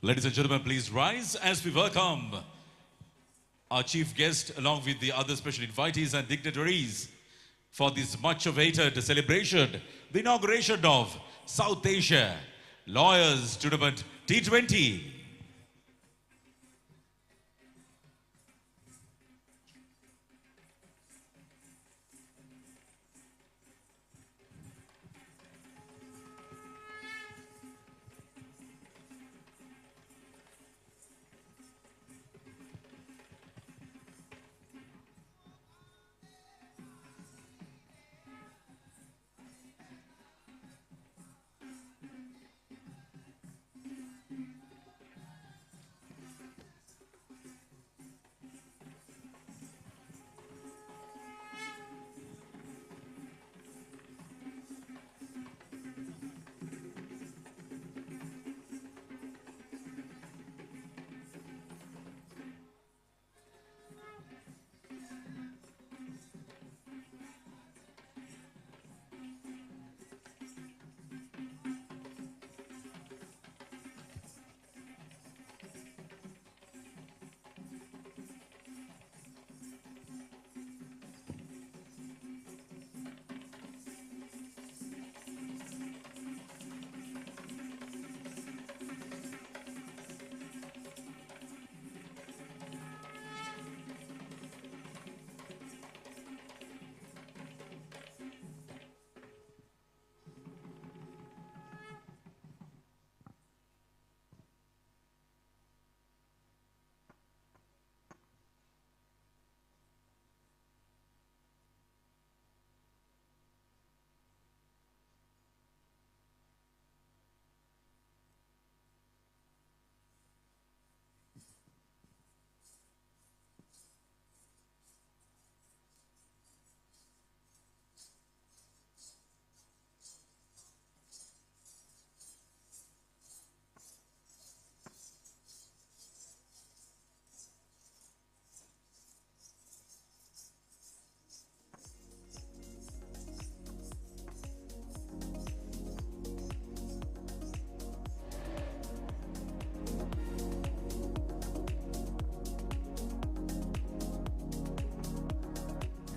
Ladies and gentlemen, please rise as we welcome our chief guest along with the other special invitees and dignitaries for this much awaited celebration, the inauguration of South Asia Lawyers Tournament T20.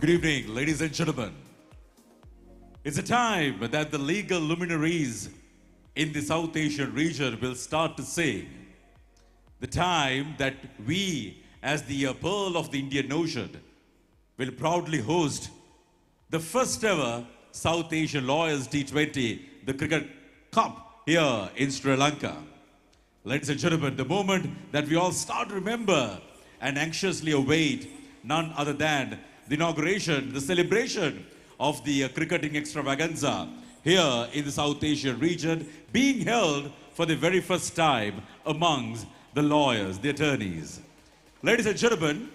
Good evening, ladies and gentlemen. It's a time that the legal luminaries in the South Asian region will start to sing. The time that we, as the pearl of the Indian Ocean, will proudly host the first ever South Asian Lawyers T20, the Cricket Cup here in Sri Lanka. Ladies and gentlemen, the moment that we all start to remember and anxiously await none other than the inauguration, the celebration of the cricketing extravaganza here in the South Asian region being held for the very first time amongst the lawyers, the attorneys. Ladies and gentlemen,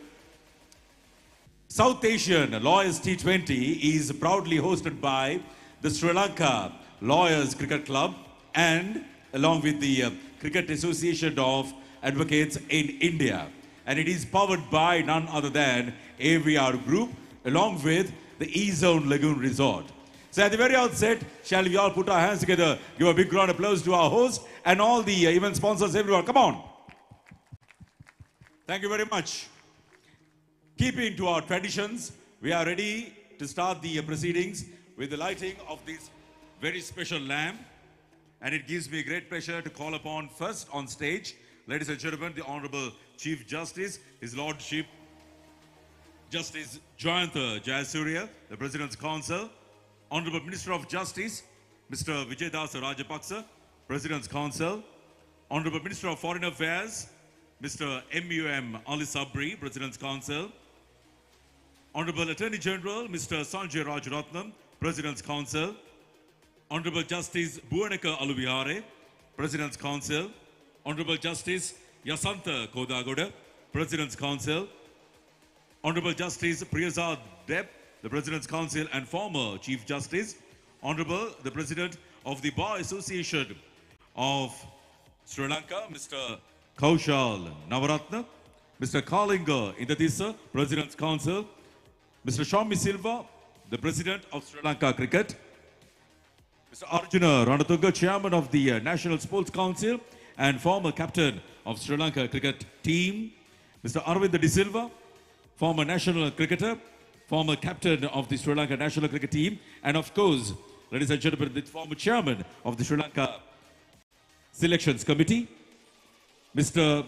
South Asian Lawyers T20 is proudly hosted by the Sri Lanka Lawyers Cricket Club and along with the Cricket Association of Advocates in India. And it is powered by none other than AVR Group along with the E-Zone Lagoon Resort. So at the very outset, shall we all put our hands together, give a big round of applause to our host and all the event sponsors, everyone. Come on. Thank you very much. Keeping to our traditions, we are ready to start the proceedings with the lighting of this very special lamp. And it gives me great pleasure to call upon first on stage, ladies and gentlemen, the Honorable Chief Justice, His Lordship, Justice Jayantha Jayasuriya, the President's Counsel, Honorable Minister of Justice, Mr. Vijaydas Rajapaksa, President's Counsel, Honorable Minister of Foreign Affairs, Mr. M.U.M. Ali Sabri, President's Counsel, Honorable Attorney General, Mr. Sanjay Rajaratnam, President's Counsel, Honorable Justice Bhuvaneka Aluvihare, President's Counsel, Honorable Justice Yasantha Kodagoda, President's Counsel, Honorable Justice Priyazad Deb, the President's Counsel and former Chief Justice, Honorable the President of the Bar Association of Sri Lanka, Mr. Kaushal Navaratna, Mr. Kalinga Indatisa, President's Council, Mr. Shami Silva, the President of Sri Lanka Cricket, Mr. Arjuna Ranatunga, Chairman of the National Sports Council and former captain of Sri Lanka cricket team, Mr. Arvind De Silva, former national cricketer, former captain of the Sri Lanka national cricket team, and of course, ladies and gentlemen, the former chairman of the Sri Lanka Selections Committee, Mr.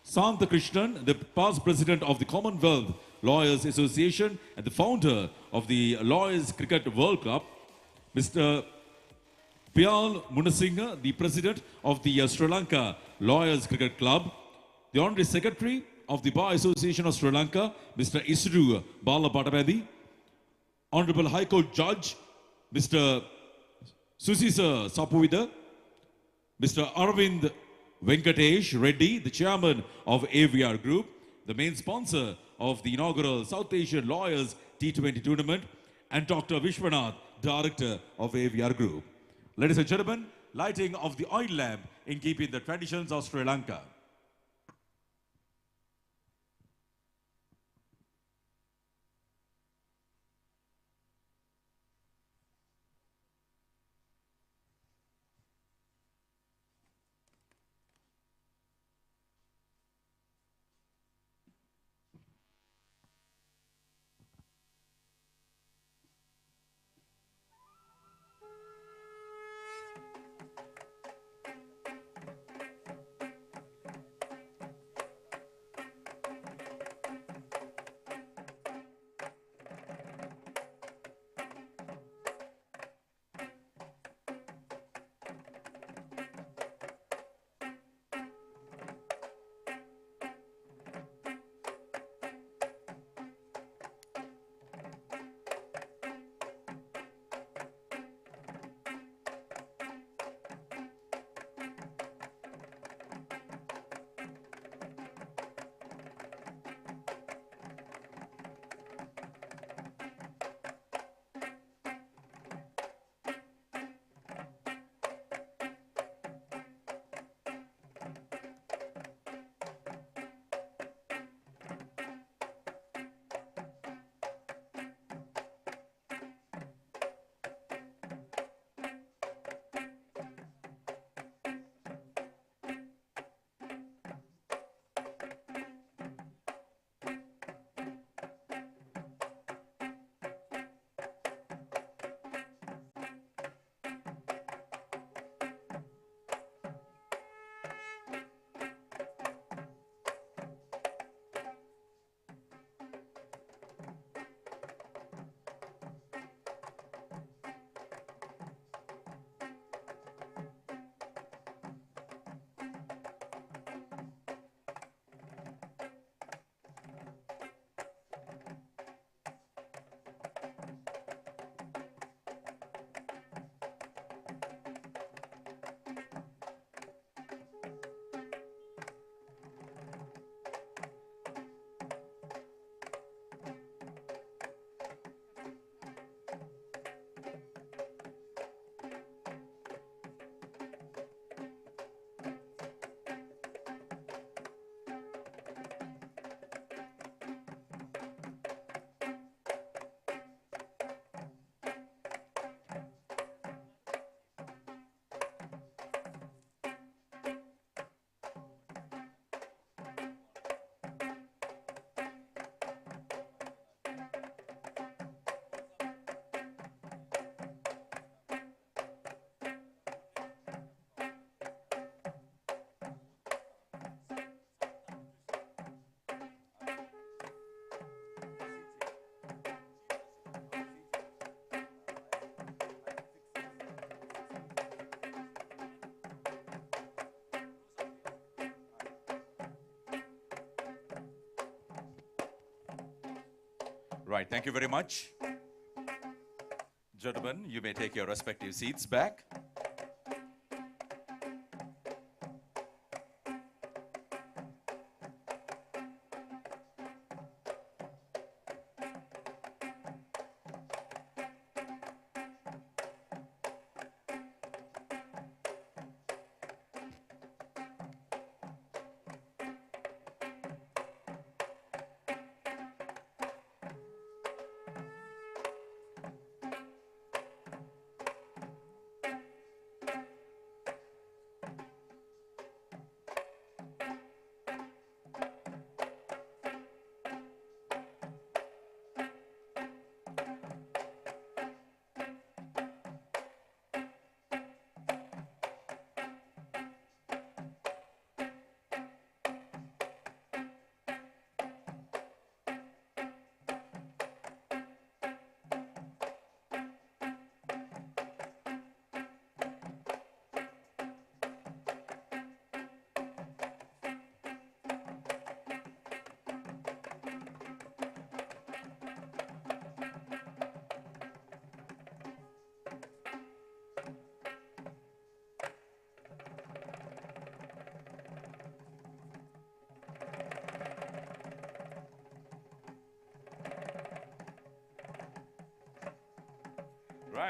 Santha Krishnan, the past president of the Commonwealth Lawyers Association and the founder of the Lawyers Cricket World Cup, Mr. Pyal Munasinghe, the president of the Sri Lanka Lawyers Cricket Club, the honorary secretary of the Bar Association of Sri Lanka, Mr. Isru Balapatapadi, Honorable High Court Judge, Mr. Susisa Sapuvida, Mr. Arvind Venkatesh Reddy, the chairman of AVR Group, the main sponsor of the inaugural South Asian Lawyers T20 tournament, and Dr. Vishwanath, director of AVR Group. Ladies and gentlemen, lighting of the oil lamp in keeping the traditions of Sri Lanka. Right, thank you very much. Gentlemen, you may take your respective seats back.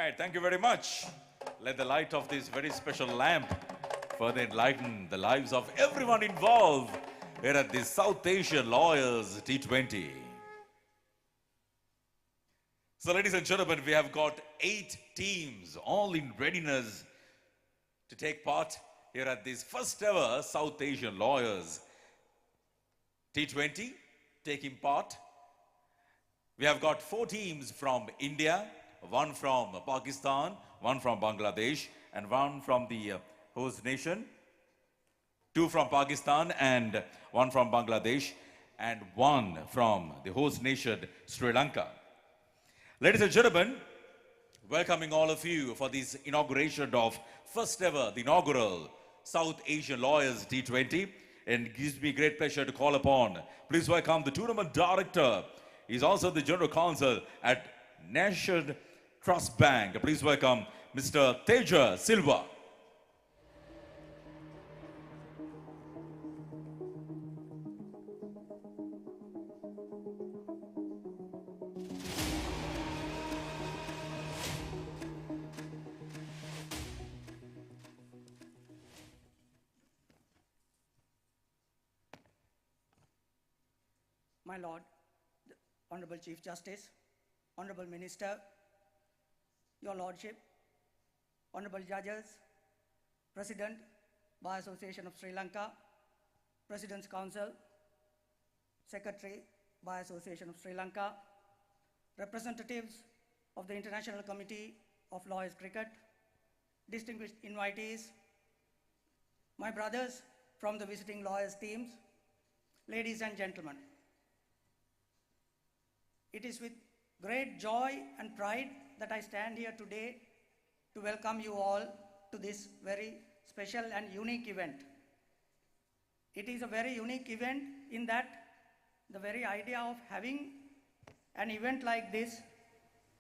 right, thank you very much. Let the light of this very special lamp further enlighten the lives of everyone involved here at the South Asian Lawyers T20. So ladies and gentlemen, we have got 8 teams all in readiness to take part here at this first ever South Asian Lawyers T20 taking part. We have got 4 teams from India, 1 from Pakistan, 1 from Bangladesh, and 1 from the host nation. 2 from Pakistan and 1 from Bangladesh, and 1 from the host nation, Sri Lanka. Ladies and gentlemen, welcoming all of you for this inauguration of first ever, the inaugural South Asian Lawyers T20. And it gives me great pleasure to call upon, please welcome the tournament director. He's also the general counsel at Nation Trust Bank. Please welcome Mr. Teja Silva. My Lord, the Honorable Chief Justice, Honorable Minister, Your Lordship, Honorable Judges, President, Bar Association of Sri Lanka, President's Council, Secretary, Bar Association of Sri Lanka, representatives of the International Committee of Lawyers Cricket, distinguished invitees, my brothers from the visiting lawyers teams, ladies and gentlemen. It is with great joy and pride that I stand here today to welcome you all to this very special and unique event. It is a very unique event in that the very idea of having an event like this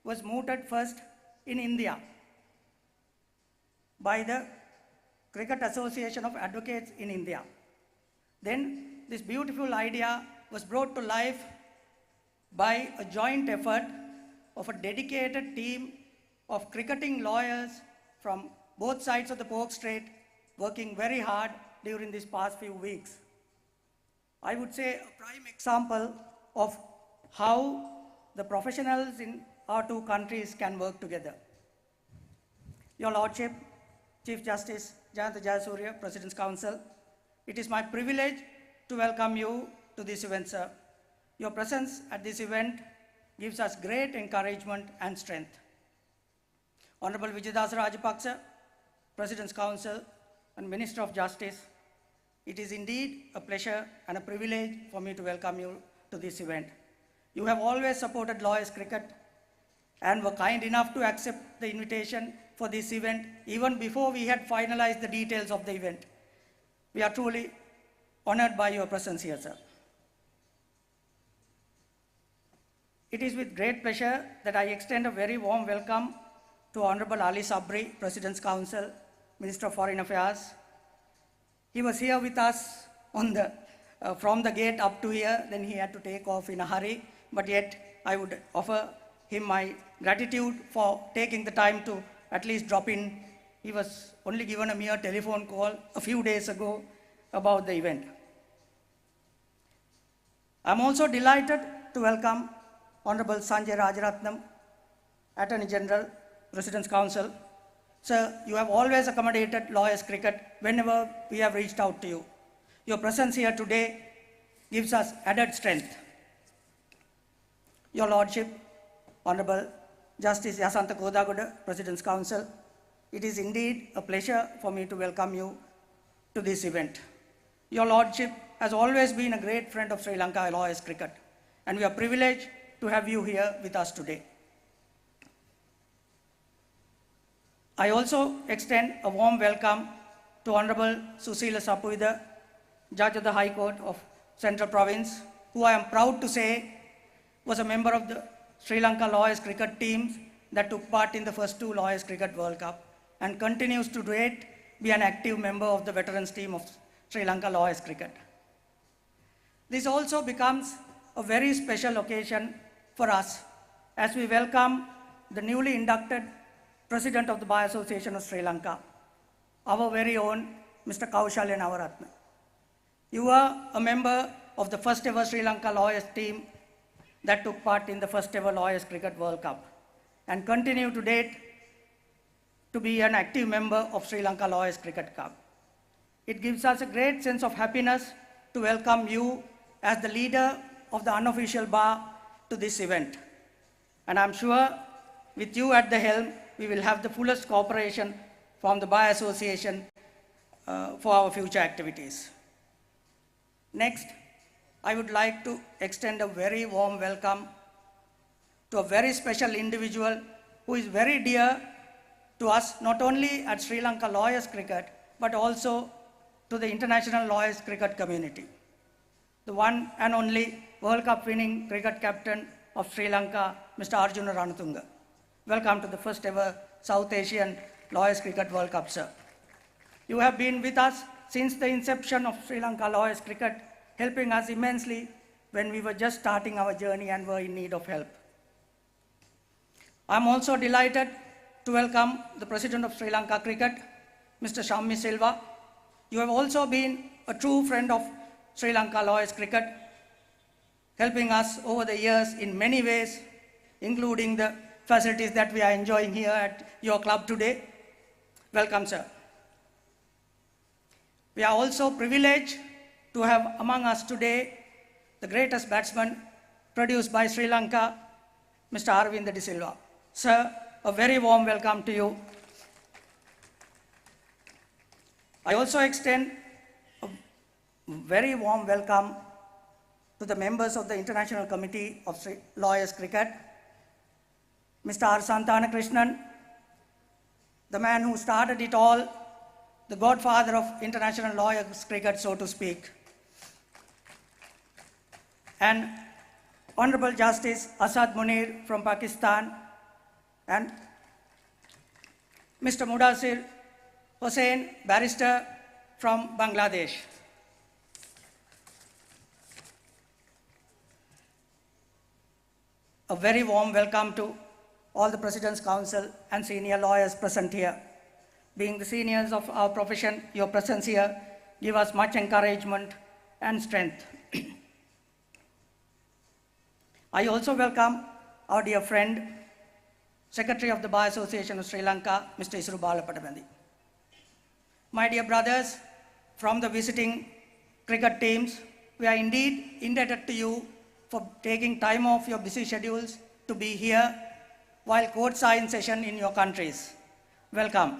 was mooted first in India by the Cricket Association of Advocates in India. Then this beautiful idea was brought to life by a joint effort of a dedicated team of cricketing lawyers from both sides of the Pork Strait, working very hard during these past few weeks. I would say a prime example of how the professionals in our 2 countries can work together. Your Lordship, Chief Justice Jayanta Jayasuriya, President's Council, it is my privilege to welcome you to this event, sir. Your presence at this event gives us great encouragement and strength. Honorable Vijayadasa Rajapaksa, President's Council and Minister of Justice, it is indeed a pleasure and a privilege for me to welcome you to this event. You have always supported lawyers cricket and were kind enough to accept the invitation for this event even before we had finalized the details of the event. We are truly honored by your presence here, sir. It is with great pleasure that I extend a very warm welcome to Honorable Ali Sabri, President's Council, Minister of Foreign Affairs. He was here with us on the, from the gate up to here, then he had to take off in a hurry, but yet I would offer him my gratitude for taking the time to at least drop in. He was only given a mere telephone call a few days ago about the event. I'm also delighted to welcome Honorable Sanjay Rajaratnam, Attorney General, President's Council. Sir, you have always accommodated lawyers cricket whenever we have reached out to you. Your presence here today gives us added strength. Your Lordship, Honorable Justice Yasantha Kodagoda, President's Council, it is indeed a pleasure for me to welcome you to this event. Your Lordship has always been a great friend of Sri Lanka lawyers cricket, and we are privileged to have you here with us today. I also extend a warm welcome to Honorable Susila Sapuida, Judge of the High Court of Central Province, who I am proud to say was a member of the Sri Lanka lawyers cricket teams that took part in the first 2 Lawyers Cricket World Cup and continues to date be an active member of the veterans team of Sri Lanka lawyers cricket. This also becomes a very special occasion for us as we welcome the newly inducted President of the Bar Association of Sri Lanka, our very own Mr. Kaushalya Navaratna. You are a member of the first ever Sri Lanka Lawyers team that took part in the first ever Lawyers Cricket World Cup and continue to date to be an active member of Sri Lanka Lawyers Cricket Club. It gives us a great sense of happiness to welcome you as the leader of the unofficial bar to this event. And I'm sure with you at the helm, we will have the fullest cooperation from the Bar Association for our future activities. Next, I would like to extend a very warm welcome to a very special individual who is very dear to us, not only at Sri Lanka Lawyers Cricket, but also to the international Lawyers Cricket community. The one and only World Cup winning cricket captain of Sri Lanka, Mr. Arjuna Ranatunga. Welcome to the first ever South Asian Lawyers Cricket World Cup, sir. You have been with us since the inception of Sri Lanka Lawyers Cricket, helping us immensely when we were just starting our journey and were in need of help. I'm also delighted to welcome the President of Sri Lanka Cricket, Mr. Shammi Silva. You have also been a true friend of Sri Lanka Lawyers Cricket, helping us over the years in many ways, including the facilities that we are enjoying here at your club today. Welcome, sir. We are also privileged to have among us today the greatest batsman produced by Sri Lanka, Mr. Arvind De Silva. Sir, a very warm welcome to you. I also extend a very warm welcome to the members of the International Committee of Lawyers Cricket, Mr. R. Santana Krishnan, the man who started it all, the godfather of international lawyers cricket, so to speak. And Honorable Justice Asad Munir from Pakistan, and Mr. Mudassir Hossain, barrister from Bangladesh. A very warm welcome to all the President's Council and senior lawyers present here. Being the seniors of our profession, your presence here give us much encouragement and strength. I also welcome our dear friend, Secretary of the Bar Association of Sri Lanka, Mr. Isuru Balapattamandi. My dear brothers from the visiting cricket teams, we are indeed indebted to you for taking time off your busy schedules to be here while courts are in session in your countries. Welcome.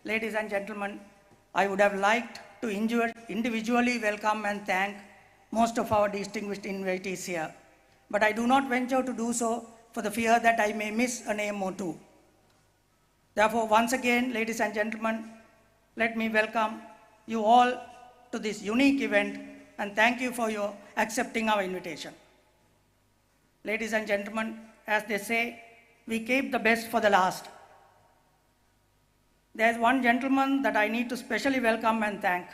Ladies and gentlemen, I would have liked to individually welcome and thank most of our distinguished invitees here, but I do not venture to do so for the fear that I may miss a name or two. Therefore, once again, ladies and gentlemen, let me welcome you all to this unique event and thank you for your accepting our invitation. Ladies and gentlemen, as they say, we keep the best for the last. There's one gentleman that I need to specially welcome and thank.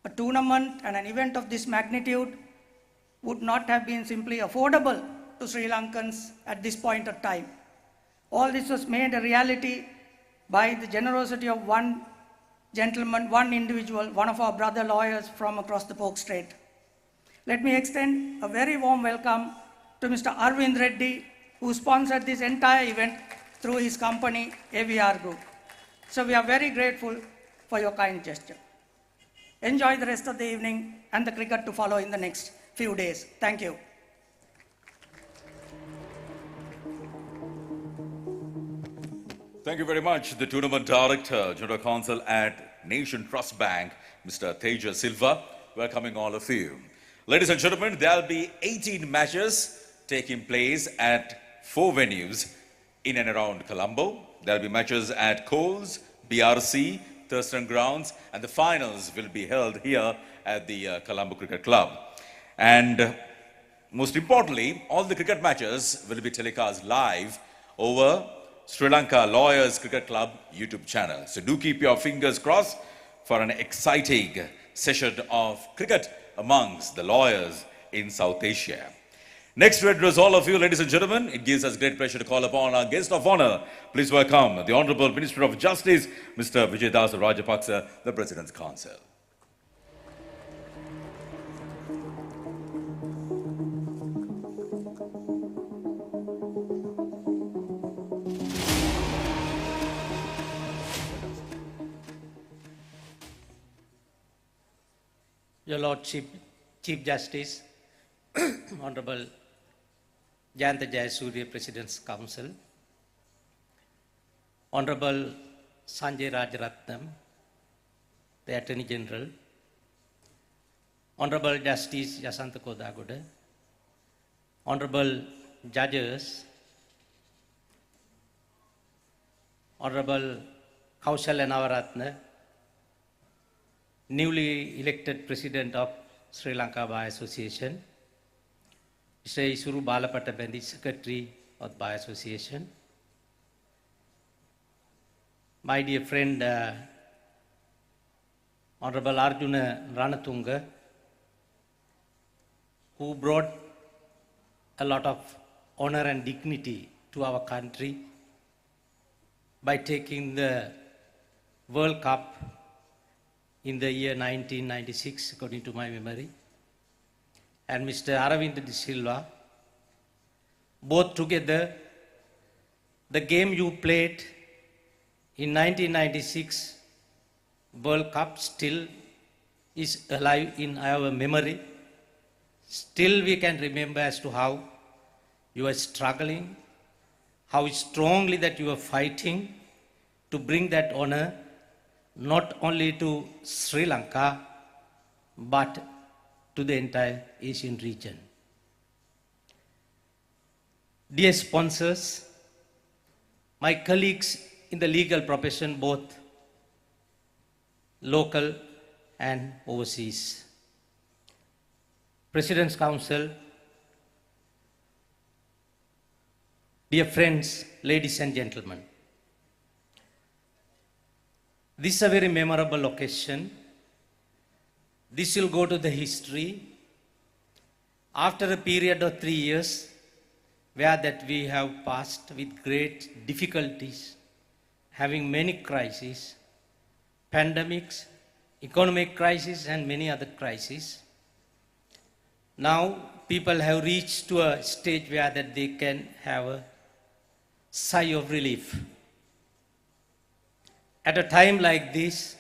A tournament and an event of this magnitude would not have been simply affordable to Sri Lankans at this point of time. All this was made a reality by the generosity of one gentleman, one individual, one of our brother lawyers from across the Pork Strait. Let me extend a very warm welcome to Mr. Arvind Reddy, who sponsored this entire event through his company, AVR Group. So we are very grateful for your kind gesture. Enjoy the rest of the evening and the cricket to follow in the next few days. Thank you. Thank you very much, the Tournament Director, General Counsel at Nation Trust Bank, Mr. Teja Silva, welcoming all of you. Ladies and gentlemen, there will be 18 matches taking place at 4 venues in and around Colombo. There will be matches at Coles, BRC, Thurston Grounds, and the finals will be held here at the Colombo Cricket Club. And most importantly, all the cricket matches will be telecast live over Sri Lanka Lawyers Cricket Club YouTube channel. So do keep your fingers crossed for an exciting session of cricket amongst the lawyers in South Asia. Next to address all of you, ladies and gentlemen, it gives us great pleasure to call upon our guest of honor. Please welcome the Honorable Minister of Justice, Mr. Vijay Das Rajapaksa, the President's Counsel. Your Lordship, Chief Justice, Honorable Jayanta Jayasuriya, President's Council, Honorable Sanjay Rajaratnam, the Attorney General, Honorable Justice Yasantha Kodaguda, Honorable Judges, Honorable Kaushal Navaratna, newly elected President of Sri Lanka Bar Association, Mr. Isuru Balapatabendi, Secretary of Bar Association, my dear friend, Honorable Arjuna Ranatunga, who brought a lot of honor and dignity to our country by taking the World Cup in the year 1996, according to my memory, and Mr. Aravind De Silva, both together, the game you played in 1996 World Cup still is alive in our memory. Still we can remember as to how you are struggling, how strongly that you are fighting to bring that honor not only to Sri Lanka, but to the entire Asian region. Dear sponsors, my colleagues in the legal profession, both local and overseas, President's Council, dear friends, ladies and gentlemen, this is a very memorable occasion. This will go to the history. After a period of 3 years, where that we have passed with great difficulties, having many crises, pandemics, economic crisis, and many other crises. Now people have reached to a stage where that they can have a sigh of relief. At a time like this,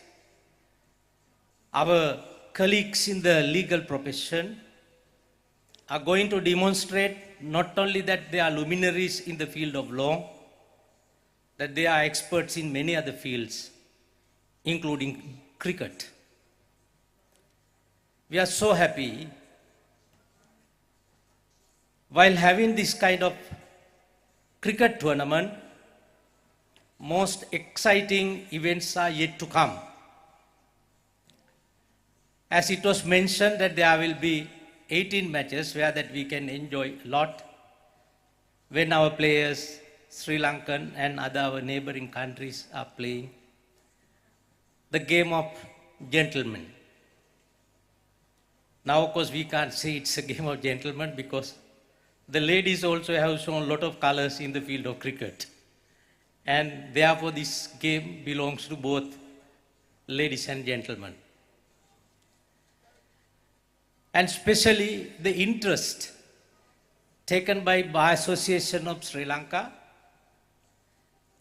our colleagues in the legal profession are going to demonstrate not only that they are luminaries in the field of law, that they are experts in many other fields, including cricket. We are so happy while having this kind of cricket tournament. Most exciting events are yet to come. As it was mentioned that there will be 18 matches where that we can enjoy a lot when our players, Sri Lankan and other our neighboring countries are playing the game of gentlemen. Now of course we can't say it's a game of gentlemen because the ladies also have shown a lot of colors in the field of cricket. And therefore this game belongs to both ladies and gentlemen. And especially the interest taken by Bar Association of Sri Lanka,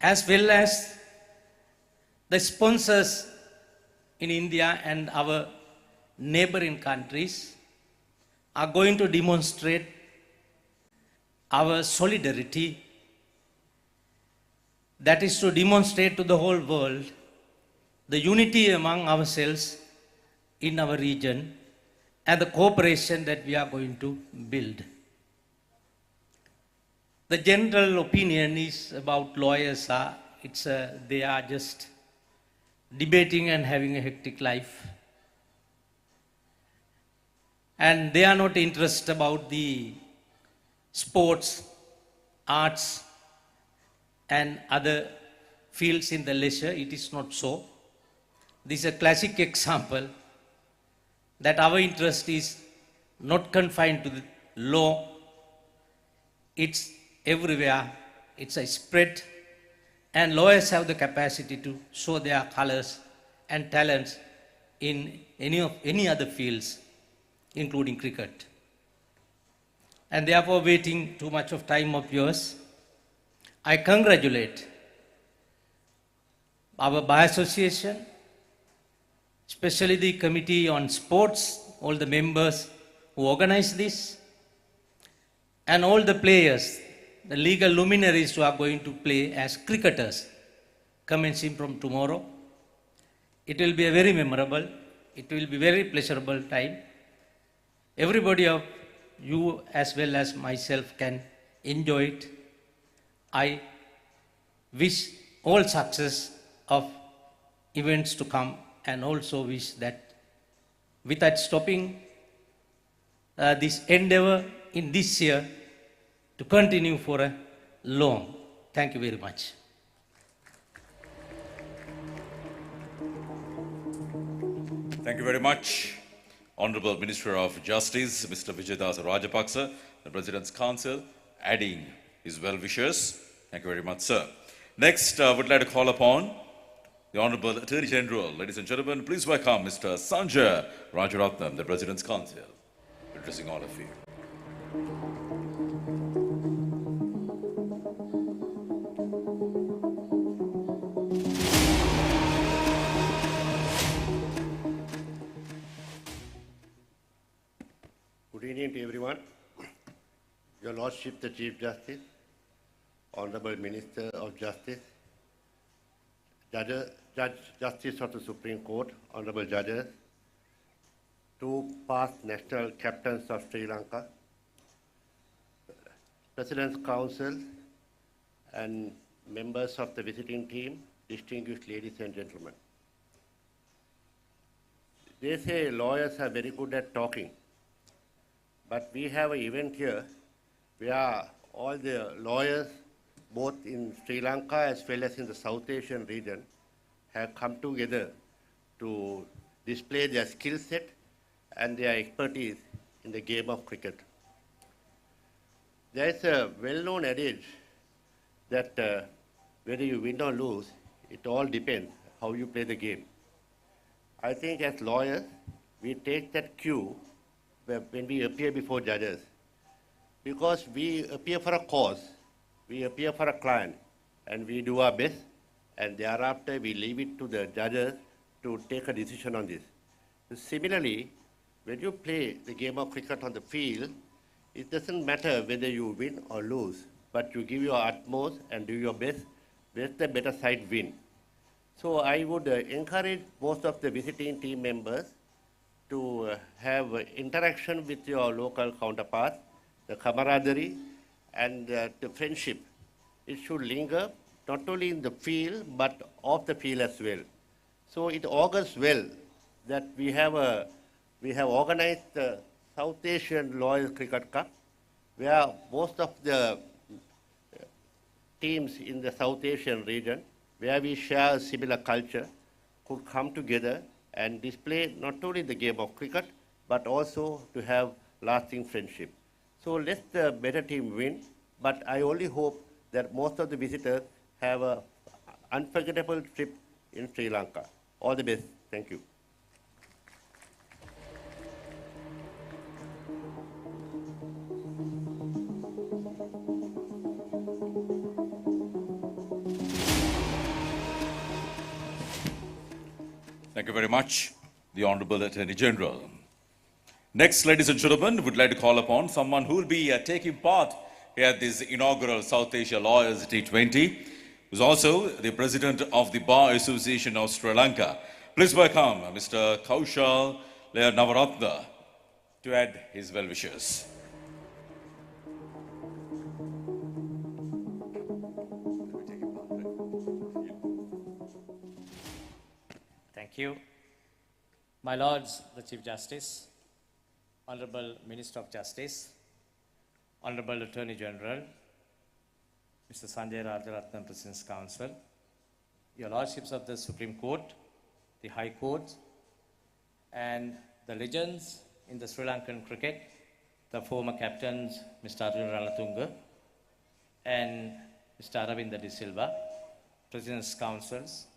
as well as the sponsors in India and our neighboring countries, are going to demonstrate our solidarity. That is to demonstrate to the whole world the unity among ourselves in our region and the cooperation that we are going to build. The general opinion is about lawyers they are just debating and having a hectic life. And they are not interested about the sports, arts, and other fields in the leisure. It is not so. This is a classic example that our interest is not confined to the law It's everywhere. It's a spread. And lawyers have the capacity to show their colors and talents in any other fields, including cricket. And therefore, waiting too much of time of yours, I congratulate our Bar Association, especially the Committee on Sports, all the members who organized this, and all the players, the legal luminaries who are going to play as cricketers, commencing from tomorrow. It will be a very memorable, it will be very pleasurable time. Everybody of you as well as myself can enjoy it. I wish all success of events to come, and also wish that without stopping this endeavor in this year to continue for a long. Thank you very much. Thank you very much, Honorable Minister of Justice, Mr. Vijaydas Rajapaksa, the President's Council, adding his well wishes. Thank you very much, sir. Next, I would like to call upon the Honorable Attorney General. Ladies and gentlemen, please welcome Mr. Sanjay Rajaratnam, the President's Council, addressing all of you. Good evening to everyone. Your Lordship, the Chief Justice, Honorable Minister of Justice, Judge Justice of the Supreme Court, Honorable Judges, two past national captains of Sri Lanka, President's Council, and members of the visiting team, distinguished ladies and gentlemen. They say lawyers are very good at talking, but we have an event here where all the lawyers, both in Sri Lanka as well as in the South Asian region, have come together to display their skill set and their expertise in the game of cricket. There is a well-known adage that whether you win or lose, it all depends how you play the game. I think as lawyers, we take that cue when we appear before judges, because we appear for a cause, we appear for a client, and we do our best, and thereafter we leave it to the judges to take a decision on this. Similarly, when you play the game of cricket on the field, it doesn't matter whether you win or lose, but you give your utmost and do your best, let the better side win. So I would encourage most of the visiting team members to have interaction with your local counterparts, the camaraderie and the friendship. It should linger not only in the field but off the field as well. So it augurs well that we have organized the South Asian Lawyers Cricket Cup, where most of the teams in the South Asian region, where we share a similar culture, could come together and display not only the game of cricket, but also to have lasting friendship. So let the better team win, but I only hope that most of the visitors have an unforgettable trip in Sri Lanka. All the best. Thank you. Thank you very much, the Honorable Attorney General. Next, ladies and gentlemen, would like to call upon someone who will be taking part here at this inaugural South Asia Lawyers T20, who's also the President of the Bar Association of Sri Lanka. Please welcome Mr. Kaushal Navaratna to add his well wishes. Thank you. My Lords, the Chief Justice, Honorable Minister of Justice, Honorable Attorney General, Mr. Sanjay Rajaratnam, President's Council, Your Lordships of the Supreme Court, the High Court, and the legends in the Sri Lankan cricket, the former captains, Mr. Arjun Ranatunga, and Mr. Aravinda De Silva, President's Councils.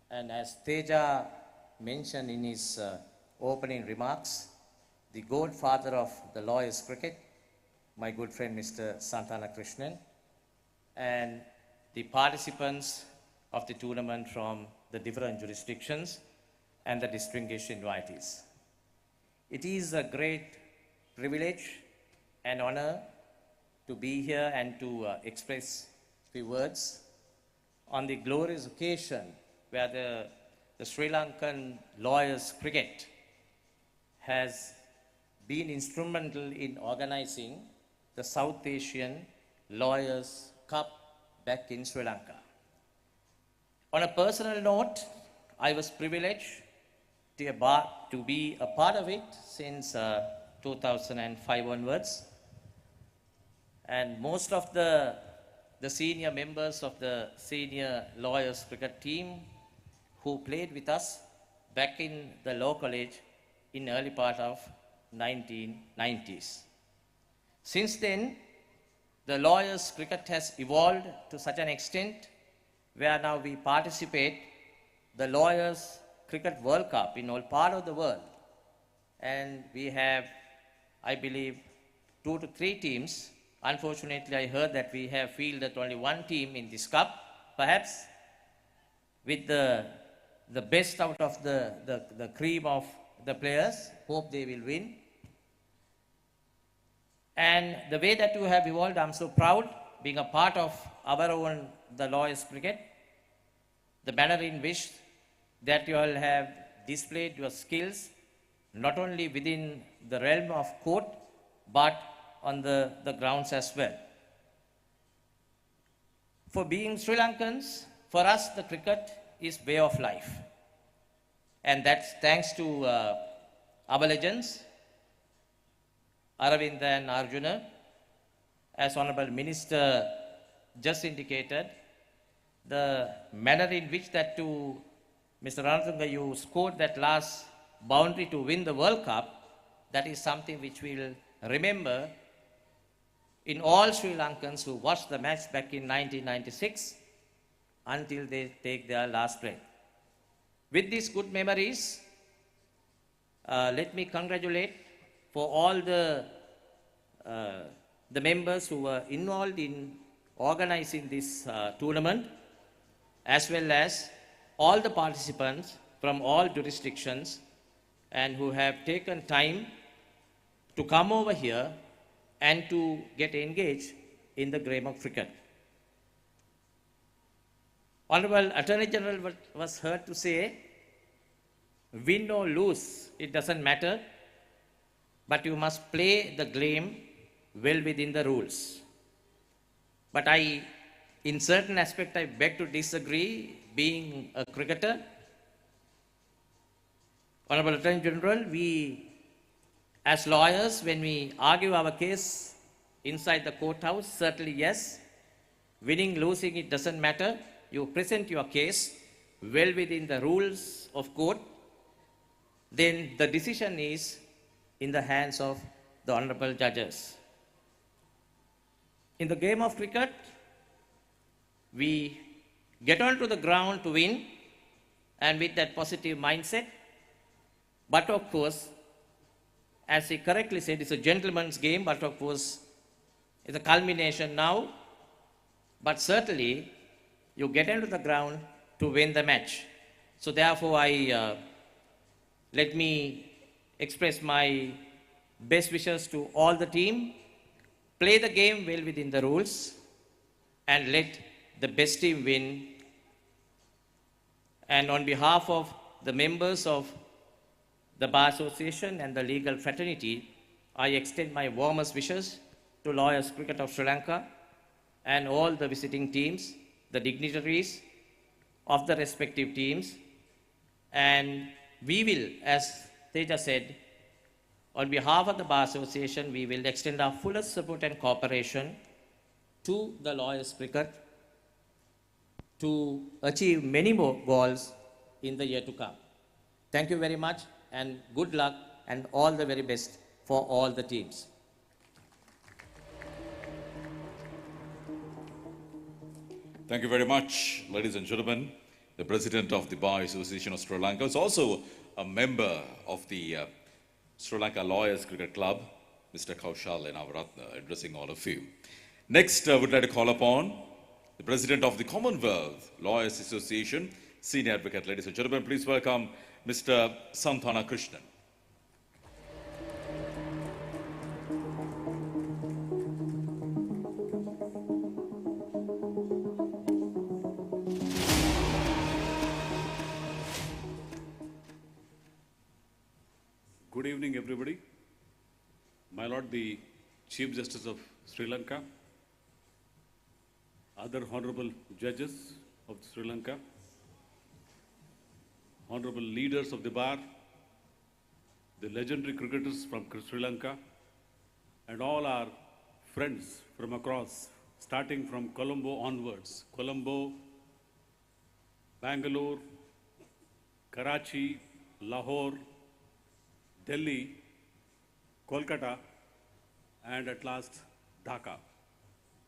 And as Teja mentioned in his opening remarks, the godfather of the lawyers' cricket, my good friend Mr. Santana Krishnan, and the participants of the tournament from the different jurisdictions and the distinguished invitees. It is a great privilege and honor to be here and to express a few words on the glorious occasion where the Sri Lankan lawyers' cricket has been instrumental in organizing the South Asian Lawyers' Cup back in Sri Lanka. On a personal note, I was privileged to be a part of it since 2005 onwards. And most of the senior members of the senior lawyers cricket team who played with us back in the law college in early part of 1990s. Since then, the lawyers cricket has evolved to such an extent where now we participate the Lawyers Cricket World Cup in all part of the world. And we have, I believe, 2 to 3 teams. Unfortunately, I heard that we have fielded only 1 team in this cup. Perhaps with the best out of the cream of the players, hope they will win. And the way that you have evolved, I'm so proud being a part of our own, the lawyers cricket, the manner in which that you all have displayed your skills, not only within the realm of court, but on the grounds as well. For being Sri Lankans, for us the cricket is way of life. And that's thanks to our legends, Aravinda and Arjuna, as Honorable Minister just indicated, the manner in which that to Mr. Ranatunga, you scored that last boundary to win the World Cup, that is something which we'll remember in all Sri Lankans who watched the match back in 1996 until they take their last breath. With these good memories, let me congratulate for all the members who were involved in organizing this tournament, as well as all the participants from all jurisdictions and who have taken time to come over here and to get engaged in the game of cricket. Honorable Attorney General was heard to say, win or lose, it doesn't matter, but you must play the game well within the rules. But in certain aspect, I beg to disagree, being a cricketer. Honorable Attorney General, we as lawyers, when we argue our case inside the courthouse, certainly yes. Winning, losing, it doesn't matter. You present your case well within the rules of court, then the decision is in the hands of the honorable judges. In the game of cricket, we get onto the ground to win and with that positive mindset. But of course, as he correctly said, it's a gentleman's game, but of course, it's a culmination now. But certainly, you get into the ground to win the match. So therefore, let me express my best wishes to all the team. Play the game well within the rules and let the best team win. And on behalf of the members of the Bar Association and the legal fraternity, I extend my warmest wishes to Lawyers Cricket of Sri Lanka and all the visiting teams, the dignitaries of the respective teams. And we will, as Teja said, on behalf of the Bar Association, we will extend our fullest support and cooperation to the Lawyers Cricket to achieve many more goals in the year to come. Thank you very much and good luck and all the very best for all the teams. Thank you very much, ladies and gentlemen. The President of the Bar Association of Sri Lanka is also a member of the Sri Lanka Lawyers Cricket Club, Mr. Kaushal Navaratna, addressing all of you. Next, I would like to call upon the President of the Commonwealth Lawyers Association, Senior Advocate. Ladies and gentlemen, please welcome Mr. Santhana Krishnan. Good evening, everybody. My Lord, the Chief Justice of Sri Lanka, other honorable judges of Sri Lanka, honorable leaders of the bar, the legendary cricketers from Sri Lanka, and all our friends from across, starting from Colombo onwards. Colombo, Bangalore, Karachi, Lahore, Delhi, Kolkata, and at last Dhaka.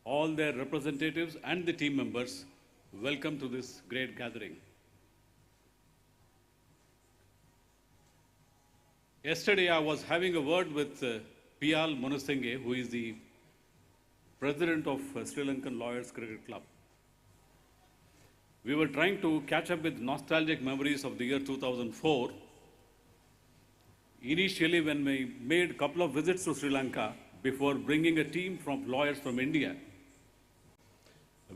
All their representatives and the team members, welcome to this great gathering. Yesterday I was having a word with P.L. Monusenge, who is the president of Sri Lankan Lawyers Cricket Club. We were trying to catch up with nostalgic memories of the year 2004. Initially, when we made a couple of visits to Sri Lanka before bringing a team from lawyers from India,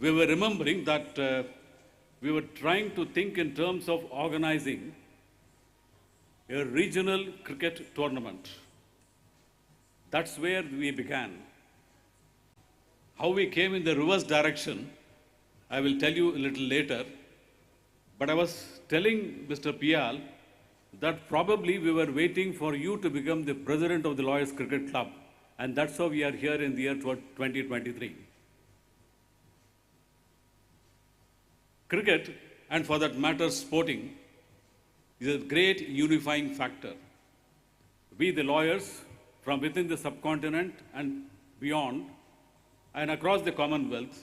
we were remembering that we were trying to think in terms of organizing a regional cricket tournament. That's where we began. How we came in the reverse direction, I will tell you a little later. But I was telling Mr. Pial that probably we were waiting for you to become the president of the Lawyers Cricket Club, and that's how we are here in the year 2023. Cricket, and for that matter sporting, is a great unifying factor. We, the lawyers from within the subcontinent and beyond, and across the Commonwealth,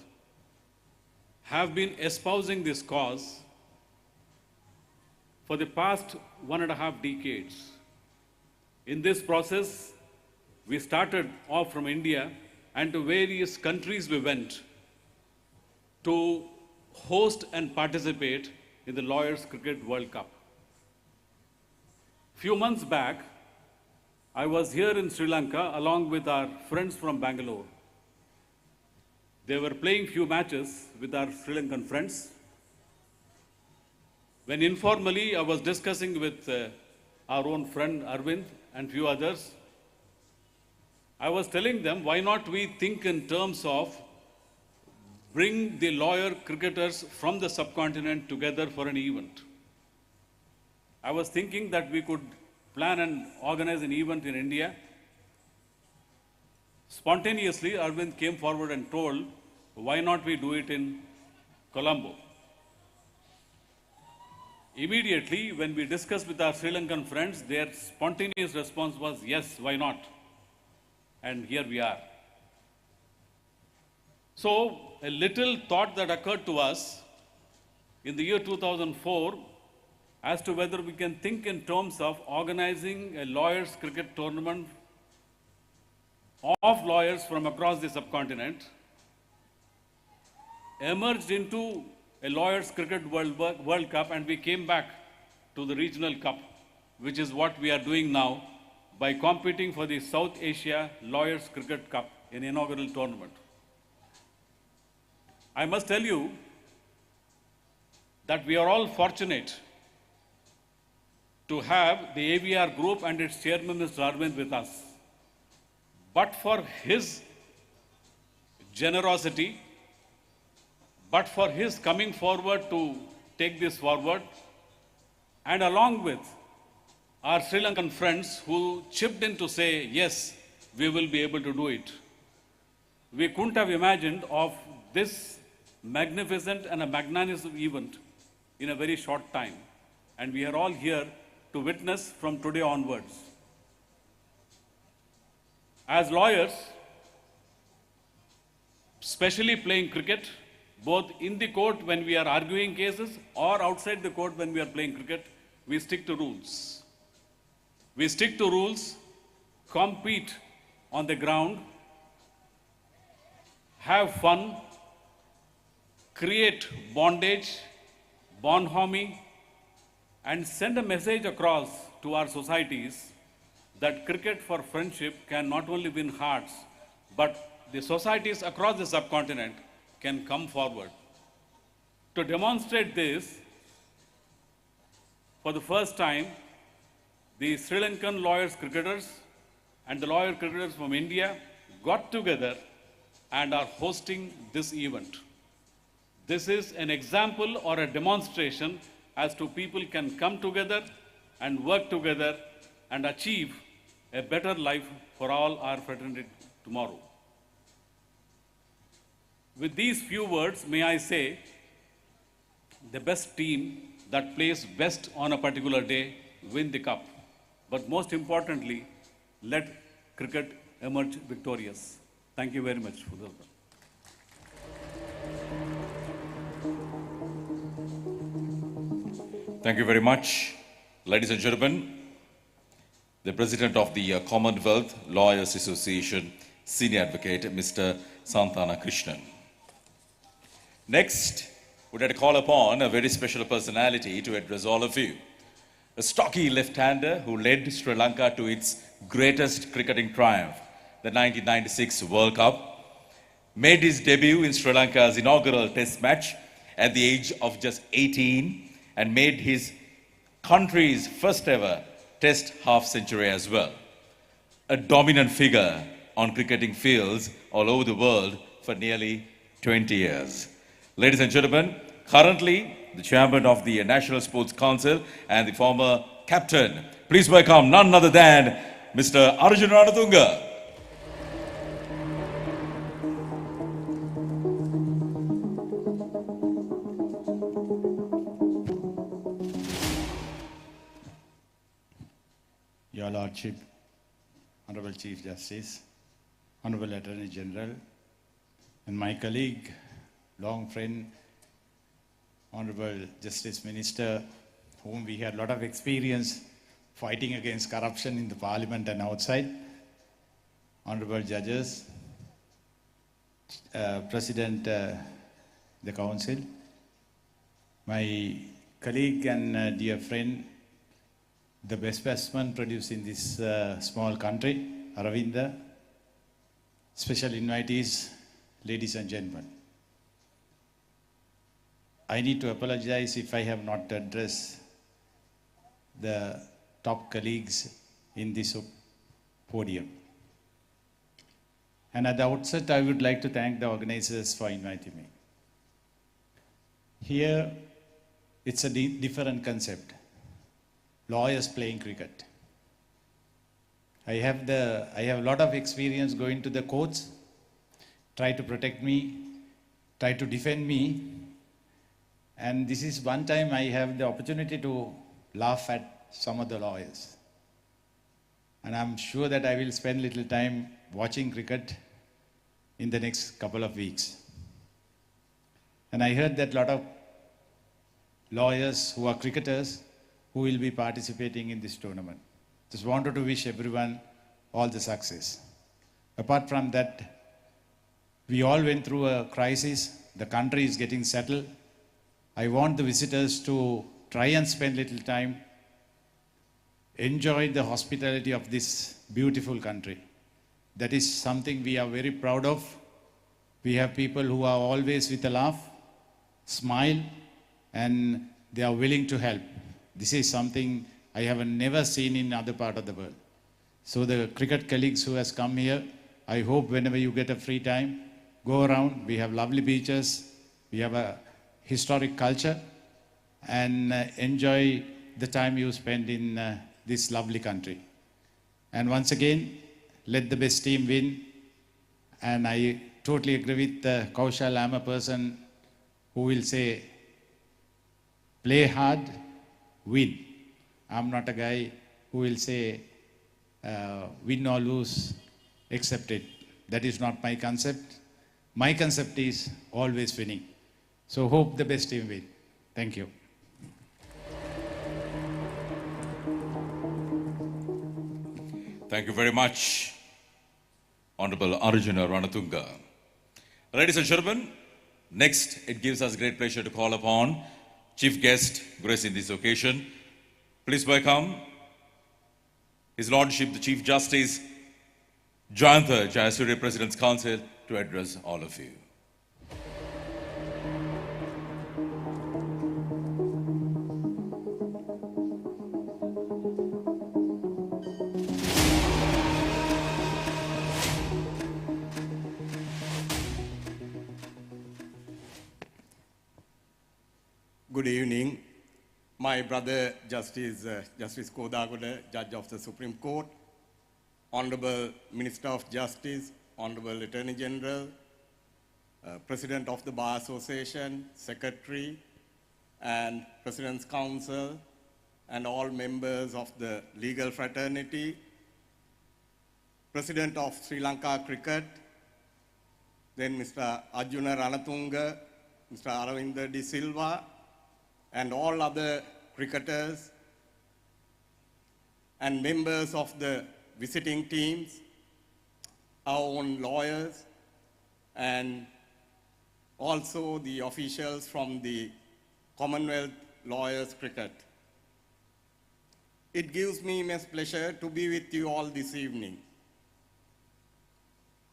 have been espousing this cause for the past 1.5 decades. In this process, we started off from India, and to various countries we went to host and participate in the Lawyers Cricket World Cup. Few months back, I was here in Sri Lanka along with our friends from Bangalore. They were playing few matches with our Sri Lankan friends. When informally I was discussing with our own friend Arvind and few others, I was telling them, why not we think in terms of bring the lawyer cricketers from the subcontinent together for an event. I was thinking that we could plan and organize an event in India. Spontaneously, Arvind came forward and told, why not we do it in Colombo? Immediately, when we discussed with our Sri Lankan friends, their spontaneous response was, yes, why not? And here we are. So, a little thought that occurred to us in the year 2004 as to whether we can think in terms of organizing a lawyers' cricket tournament of lawyers from across the subcontinent emerged into a Lawyers Cricket World Cup, and we came back to the regional cup, which is what we are doing now by competing for the South Asia Lawyers Cricket Cup, an inaugural tournament. I must tell you that we are all fortunate to have the AVR group and its chairman, Mr. Arvind, with us. But for his generosity, but for his coming forward to take this forward, and along with our Sri Lankan friends who chipped in to say, yes, we will be able to do it. We couldn't have imagined of this magnificent and a magnanimous event in a very short time. And we are all here to witness from today onwards. As lawyers, especially playing cricket, both in the court when we are arguing cases or outside the court when we are playing cricket, we stick to rules. We stick to rules, compete on the ground, have fun, create bondage, bonhomie, and send a message across to our societies that cricket for friendship can not only win hearts, but the societies across the subcontinent can come forward. To demonstrate this, for the first time, the Sri Lankan lawyers cricketers and the lawyer cricketers from India got together and are hosting this event. This is an example or a demonstration as to people can come together and work together and achieve a better life for all our fraternity tomorrow. With these few words, may I say, the best team that plays best on a particular day win the cup. But most importantly, let cricket emerge victorious. Thank you very much for the Thank you very much. Ladies and gentlemen, the President of the Commonwealth Lawyers Association, Senior Advocate, Mr. Santana Krishnan. Next, we'd like to call upon a very special personality to address all of you. A stocky left-hander who led Sri Lanka to its greatest cricketing triumph, the 1996 World Cup, made his debut in Sri Lanka's inaugural test match at the age of just 18 and made his country's first ever test half-century as well. A dominant figure on cricketing fields all over the world for nearly 20 years. Ladies and gentlemen, currently the chairman of the National Sports Council and the former captain, please welcome none other than Mr. Arjun Ranatunga. Your Lordship, Honorable Chief Justice, Honorable Attorney General, and my colleague, long friend, Honorable Justice Minister, whom we had a lot of experience fighting against corruption in the Parliament and outside, Honorable Judges, President the Council, my colleague and dear friend, the best batsman produced in this small country, Aravinda, special invitees, ladies and gentlemen. I need to apologize if I have not addressed the top colleagues in this podium. And at the outset, I would like to thank the organizers for inviting me. Here, it's a different concept. Lawyers playing cricket. I have a lot of experience going to the courts, try to protect me, try to defend me. And this is one time I have the opportunity to laugh at some of the lawyers. And I'm sure that I will spend little time watching cricket in the next couple of weeks. And I heard that a lot of lawyers who are cricketers who will be participating in this tournament. Just wanted to wish everyone all the success. Apart from that, we all went through a crisis. The country is getting settled. I want the visitors to try and spend little time, enjoy the hospitality of this beautiful country. That is something we are very proud of. We have people who are always with a laugh, smile, and they are willing to help. This is something I have never seen in other part of the world. So the cricket colleagues who has come here, I hope whenever you get a free time, go around. We have lovely beaches. We have a historic culture, and enjoy the time you spend in this lovely country. And once again, let the best team win. And I totally agree with Kaushal. I'm a person who will say, play hard, win. I'm not a guy who will say, win or lose, accept it. That is not my concept. My concept is always winning. So hope the best team win. Thank you. Thank you very much, Honorable Arjuna Ranatunga. Ladies and gentlemen, next it gives us great pleasure to call upon Chief Guest gracing this occasion. Please welcome His Lordship, the Chief Justice, Jayantha Jayasuriya, President's Council, to address all of you. Good evening. My brother, Justice Kodagoda, Judge of the Supreme Court, Honorable Minister of Justice, Honorable Attorney General, President of the Bar Association, Secretary, and President's Council, and all members of the legal fraternity, President of Sri Lanka Cricket, then Mr. Arjuna Ranatunga, Mr. Aravinda De Silva, and all other cricketers and members of the visiting teams, our own lawyers, and also the officials from the Commonwealth Lawyers Cricket. It gives me immense pleasure to be with you all this evening.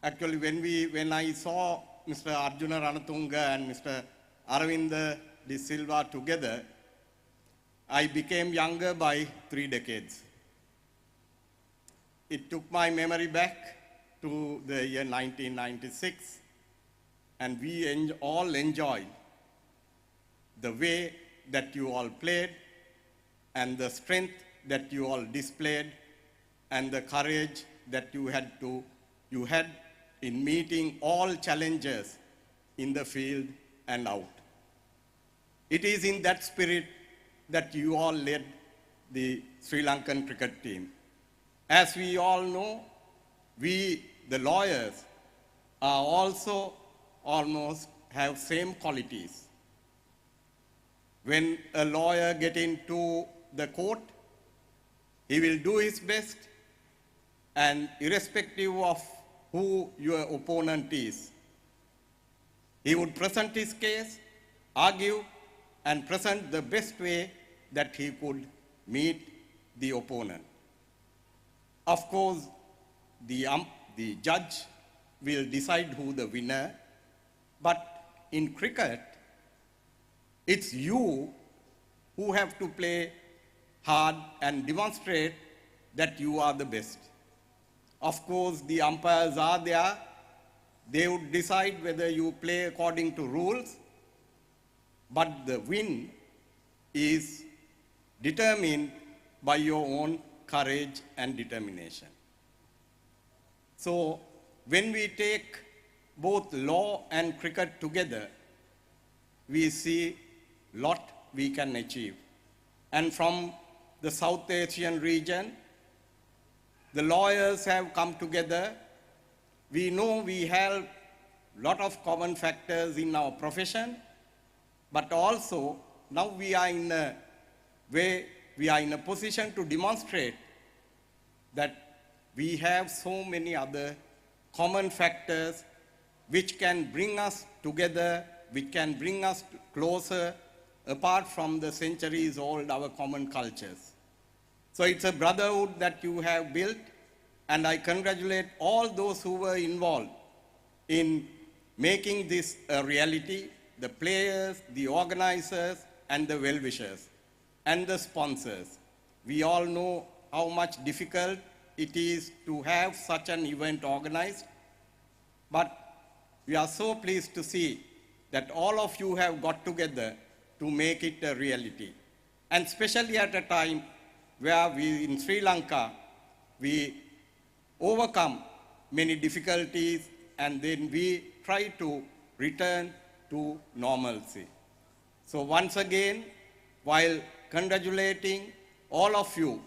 Actually, when I saw Mr. Arjuna Ranatunga and Mr. Aravinda De Silva together, I became younger by 3 decades. It took my memory back to the year 1996, and we all enjoyed the way that you all played and the strength that you all displayed and the courage that you had in meeting all challenges in the field and out. It is in that spirit that you all led the Sri Lankan cricket team. As we all know, we, the lawyers, are also almost have same qualities. When a lawyer gets into the court, he will do his best, and irrespective of who your opponent is, he would present his case, argue, and present the best way that he could meet the opponent. Of course, the judge will decide who the winner, but in cricket, it's you who have to play hard and demonstrate that you are the best. Of course, the umpires are there. They would decide whether you play according to rules, but the win is determined by your own courage and determination. So when we take both law and cricket together, we see lot we can achieve. And from the South Asian region, the lawyers have come together. We know we have lot of common factors in our profession, but also now we are in a position to demonstrate that we have so many other common factors which can bring us together, which can bring us closer, apart from the centuries old our common cultures. So it's a brotherhood that you have built, and I congratulate all those who were involved in making this a reality, the players, the organizers, and the well-wishers, and the sponsors. We all know how much difficult it is to have such an event organized, but we are so pleased to see that all of you have got together to make it a reality. And especially at a time where we in Sri Lanka, we overcome many difficulties and then we try to return to normalcy. So once again, while congratulating all of you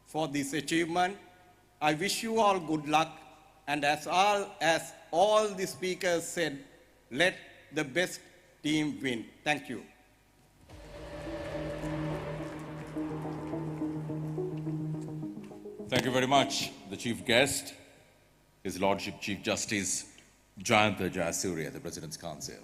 for this achievement, I wish you all good luck, and as all the speakers said, let the best team win. Thank you. Thank you very much. The chief guest, His Lordship Chief Justice Jayanta Jayasuriya, the President's Council.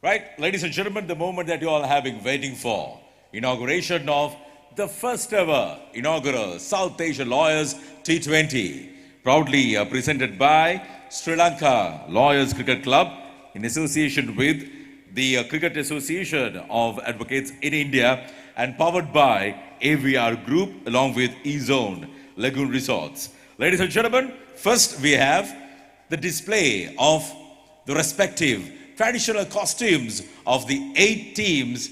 Right, ladies and gentlemen, the moment that you all have been waiting for, inauguration of the first ever inaugural South Asia Lawyers T20, proudly presented by Sri Lanka Lawyers Cricket Club in association with the Cricket Association of Advocates in India and powered by AVR Group along with E-Zone Lagoon Resorts. Ladies and gentlemen, first we have the display of the respective traditional costumes of the 8 teams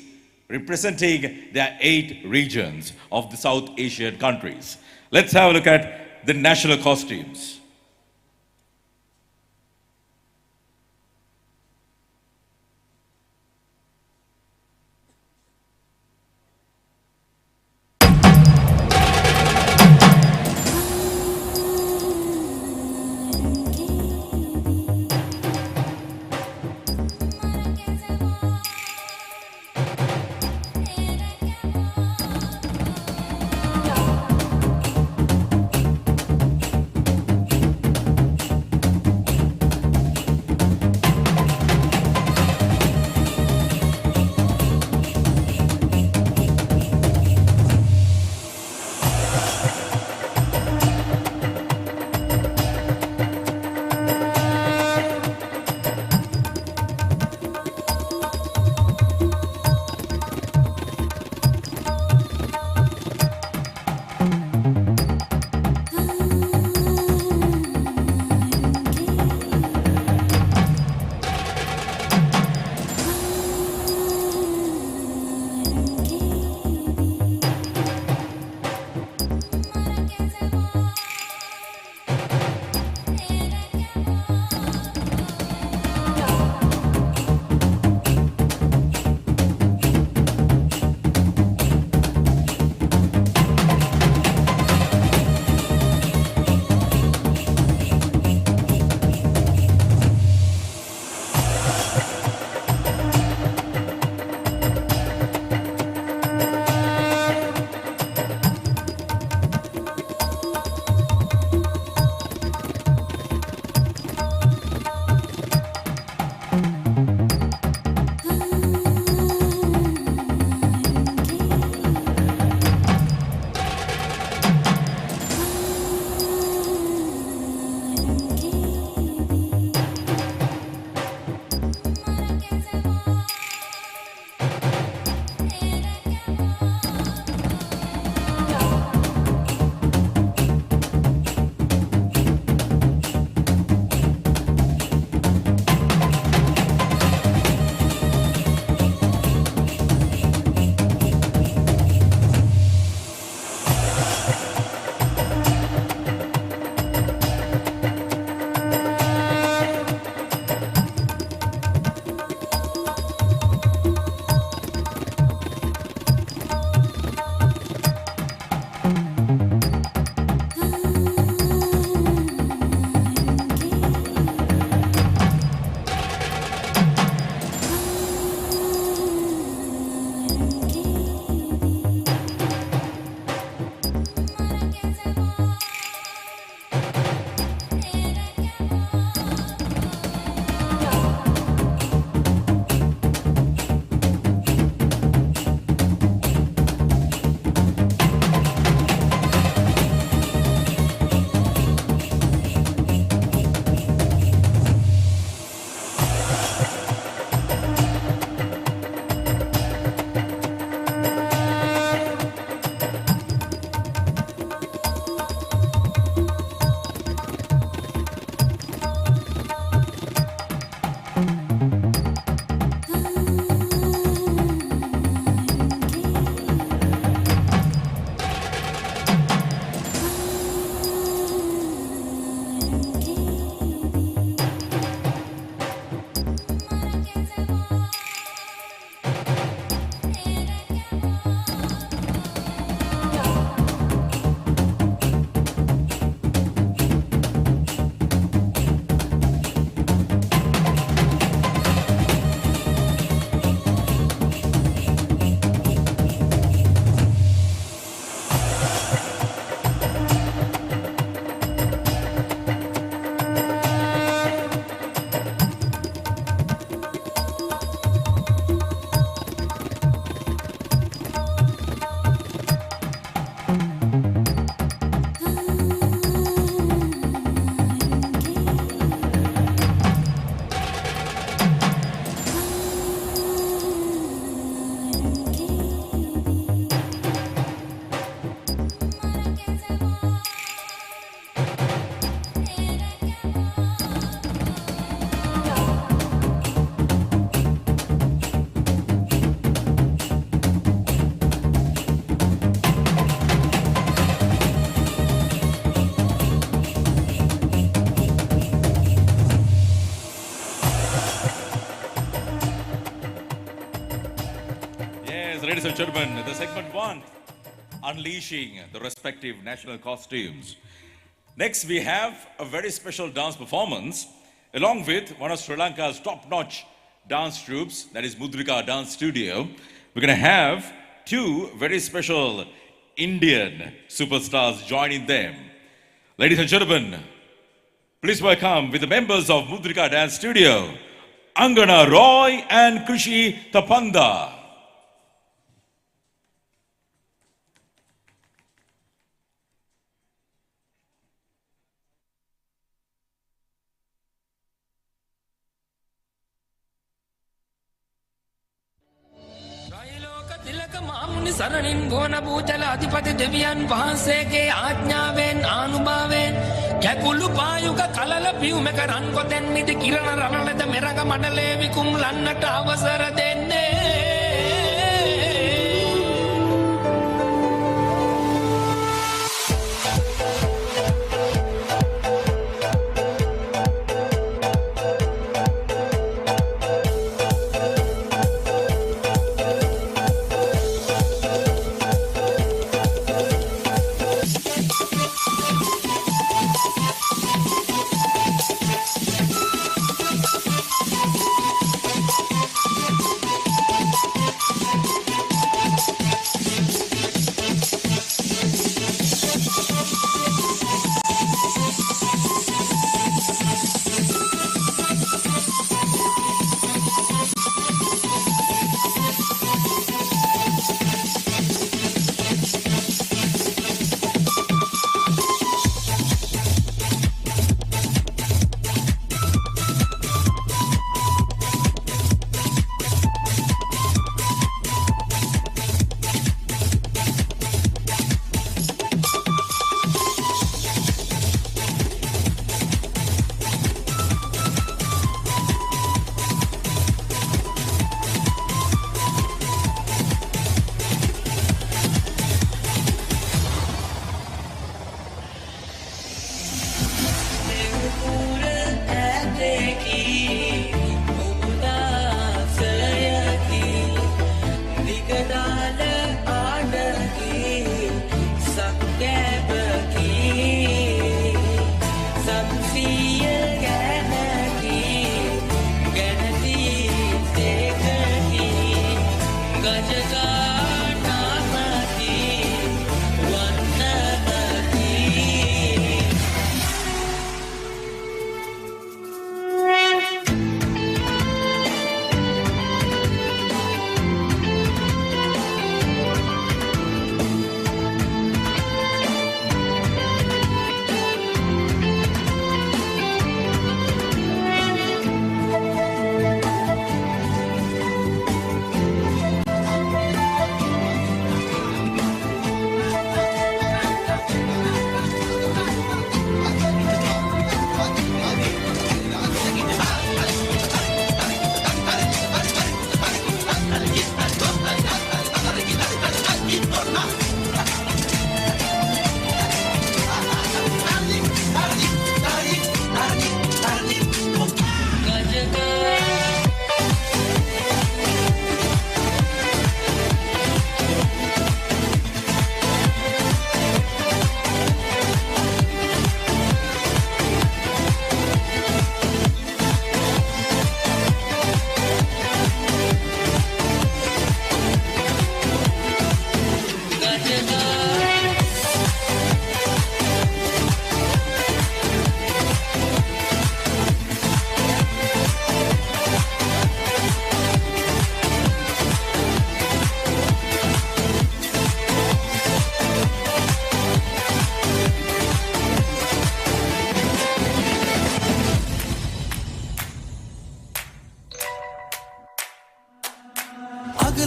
representing their 8 regions of the South Asian countries. Let's have a look at the national costumes. segment 1, unleashing the respective national costumes. Next, we have a very special dance performance along with one of Sri Lanka's top-notch dance troupes, that is Mudrika Dance Studio. We're going to have two very special Indian superstars joining them. Ladies and gentlemen, please welcome with the members of Mudrika Dance Studio, Angana Roy and Krishi Tapanda. සරණින් ගෝන පූජල අධිපති දෙවියන් වහන්සේගේ ආඥාවෙන් ආනුභාවයෙන් කැකුළු පායුක කලල පියුමක රන් කොතෙන් නිදි කිරණ රණලද මෙරඟ මඩලේ විකුම් ලන්නට අවසර දෙන්නේ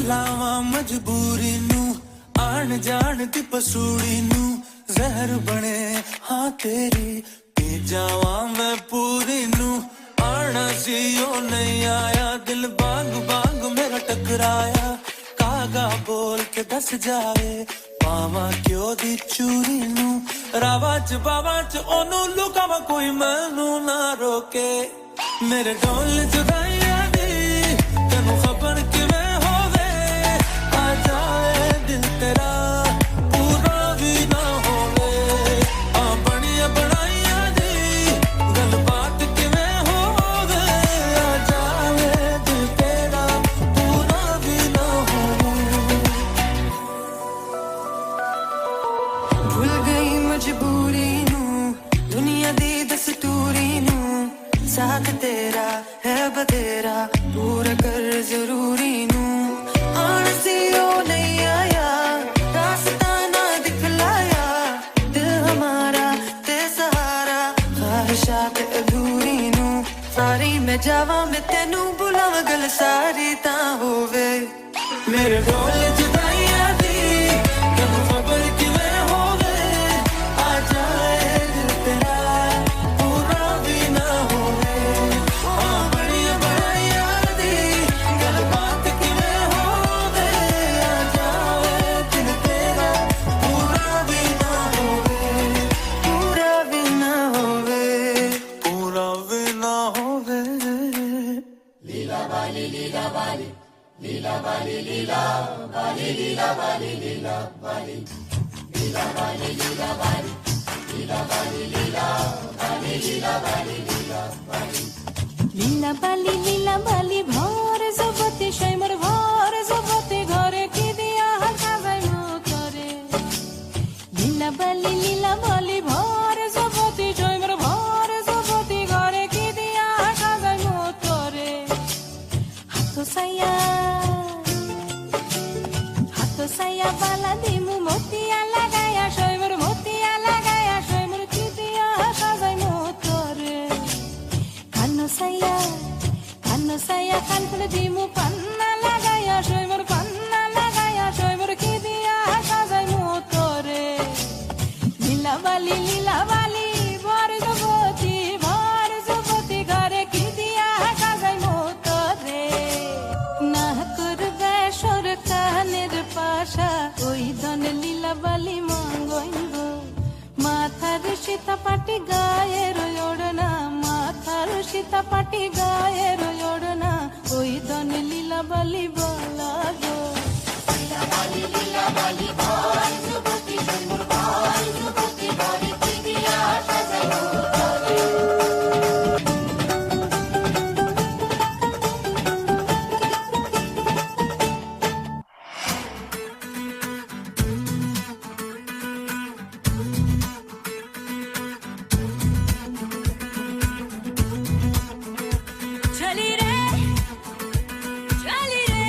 ਲਾਵਾਂ ਮਜਬੂਰੀ ਨੂੰ ਆਣ ਜਾਣ ਦੀ ਪਸੂੜੀ ਨੂੰ ਜ਼ਹਿਰ ਬਣੇ ਹਾਂ ਤੇਰੀ ਪੀ ਜਾਵਾਂ ਮੈਂ ਪੂਰੀ ਨੂੰ ਆਣਾ ਸੀ ਉਹ ਨਹੀਂ ਆਇਆ ਦਿਲ ਬਾਗ ਬਾਗ ਮੇਰਾ ਟਕਰਾਇਆ ਕਾਗਾ ਬੋਲ ਕੇ ਦੱਸ ਜਾਵੇ ਪਾਵਾਂ ਕਿਉਂ ਦੀ ਚੂਰੀ ਨੂੰ ਰਾਵਾਂ ਚ ਬਾਵਾਂ ਚ ਉਹਨੂੰ ਲੁਕਾਵਾਂ ਕੋਈ ਮੈਨੂੰ ਨਾ ਰੋਕੇ ਮੇਰੇ ਢੋਲ ਜੁਦਾਈਆਂ ਦੀ ਤੈਨੂੰ ਖਬਰ ਕਿਵੇਂ ਹੋਵੇ ਆ ਜਾਏ ਦਿਲ साथ तेरा है बतेरा पूरा कर जरूरी नू आलसी ओ नहीं आया रास्ता ना दिखलाया दिल हमारा ते सहारा ख्वाहिशात अधूरी नू सारी मैं जावा मैं तेनू बुलावा गल सारी ता होवे मेरे ढोल जुदाइयां दी कब खबर किवें होवे आ जाए दिल तेरा पूरा भी ना होवे ओ बड़िया बड़ाइयां दी गल बात किवें होवे आ जाए दिल तेरा पूरा भी ना होवे पूरा भी ना होवे पूरा भी ना होवे लीला वाली लीला वाली लीला वाली लीला वाली लीला वाली लीला वाली लीला वाली लीला वाली लीला वाली लीला वाली लीला वाली लीला वाली লীলা বালি ভর জগতে সৈমর ভর জগতে ঘরে কি দিয়া সাজাই মতরে লীলা বালি ভর জগতে সৈমর ভর জগতে ঘরে কি দিয়া সাজাই মতরে হাত সাইয়া বালা দিমু মতিয়া লাগায়া সৈমর মতিয়া লাগায়া সৈমর কি দিয়া সাজাই মতরে কানো সাইয়া কান ফুল দিমু পান্না লাগায়া সৈমর পান্না লাগায়া সৈমর কি দিয়া সাজাই মতরে লীলা বালি ভর জগতি ঘরে কি দিয়া সাজাই মতরে না করবে সরকানের পাশা ওই দন লীলা বালি মঙ্গইব মাথার সীতাপাটি গায়ের ওড়না মাথার সীতাপাটি গায়ের ওড়না ওই দন লীলা বালি বলা গো লীলা বালি ভর জগতি সৈমর ভর জগতি ঘরে কি দিয়া সাজাই মতরে চলি রে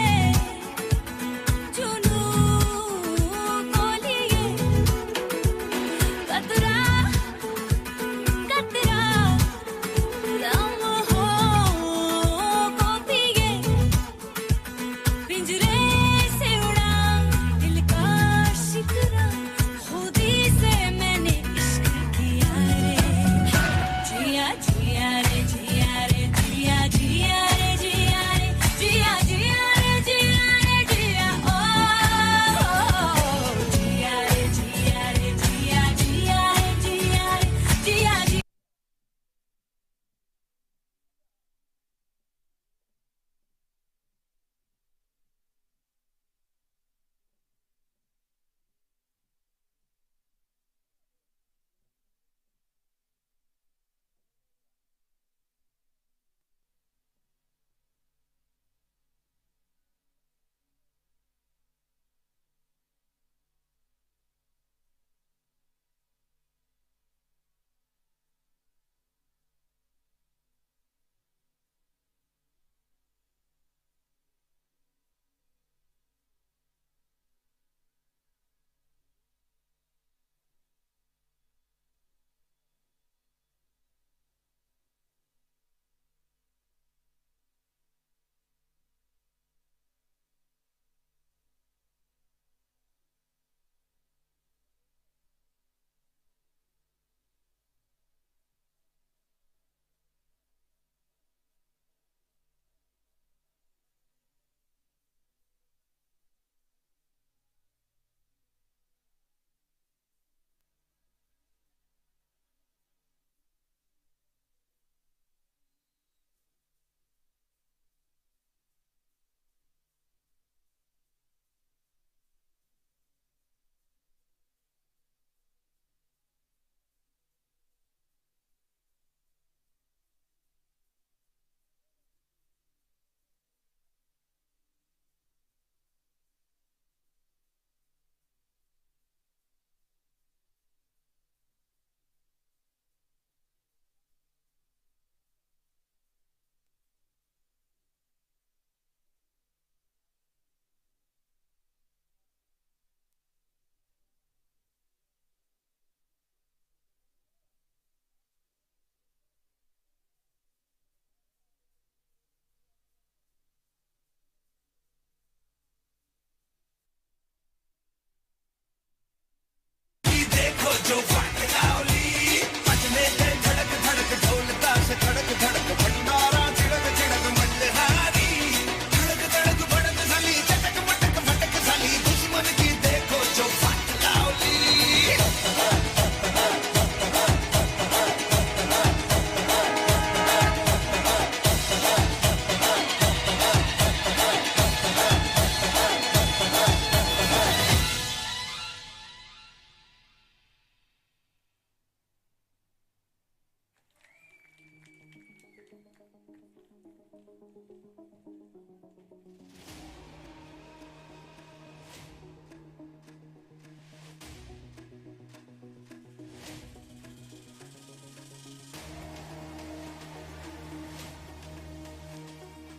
চুনু গলিয়ে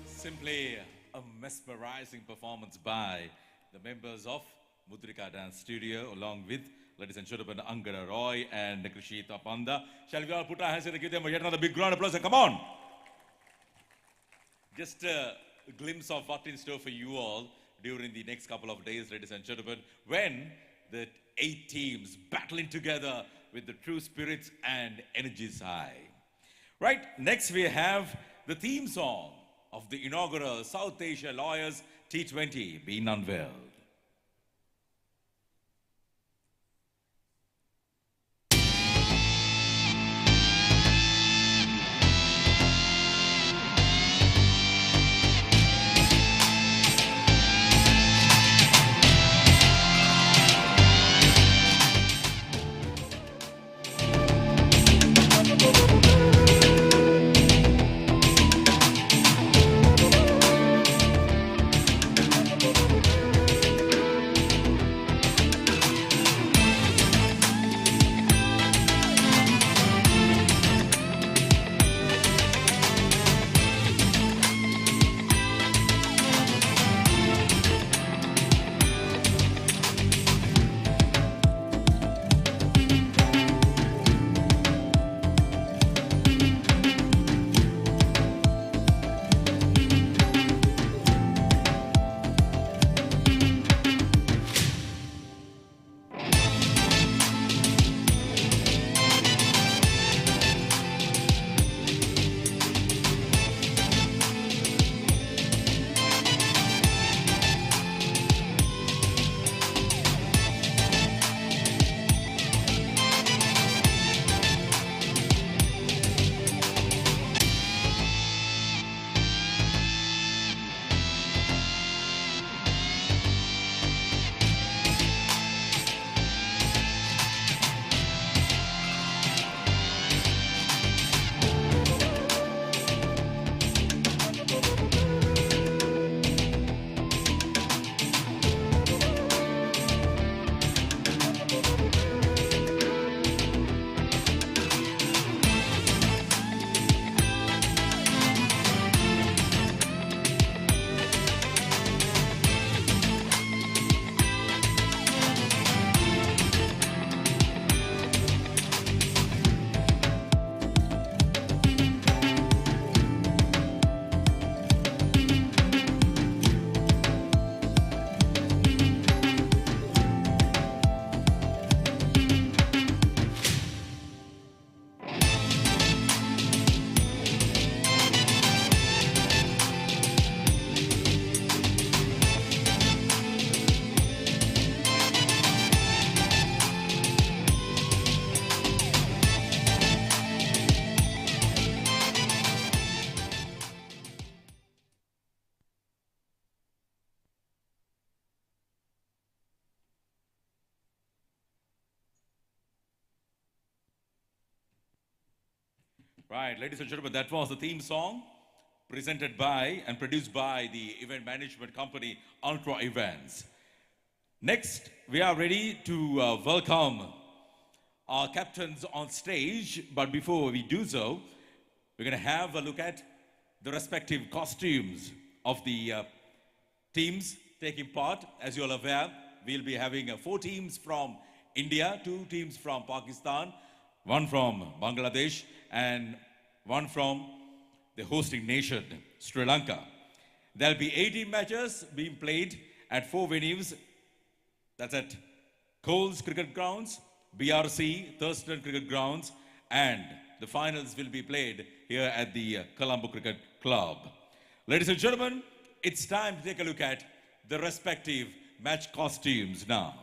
Simply a mesmerizing performance by the members of Mudrika Dance Studio, along with, ladies and gentlemen, Angara Roy and Krishita Panda. Shall we all put our hands together and give them yet another big round of applause? Come on! Just a glimpse of what's in store for you all during the next couple of days, ladies and gentlemen, when the 8 teams battling together with the true spirits and energies high. Right, next we have the theme song of the inaugural South Asia Lawyers T20 being unveiled. Right, ladies and gentlemen, that was the theme song presented by and produced by the event management company Ultra Events. Next, we are ready to welcome our captains on stage, but before we do so, we're going to have a look at the respective costumes of the teams taking part. As you're aware, we'll be having 4 teams from India, 2 teams from Pakistan, 1 from Bangladesh, and 1 from the hosting nation, Sri Lanka. There'll be 18 matches being played at 4 venues. That's at Coles Cricket Grounds, BRC, Thurston Cricket Grounds, and the finals will be played here at the Colombo Cricket Club. Ladies and gentlemen, it's time to take a look at the respective match costumes now.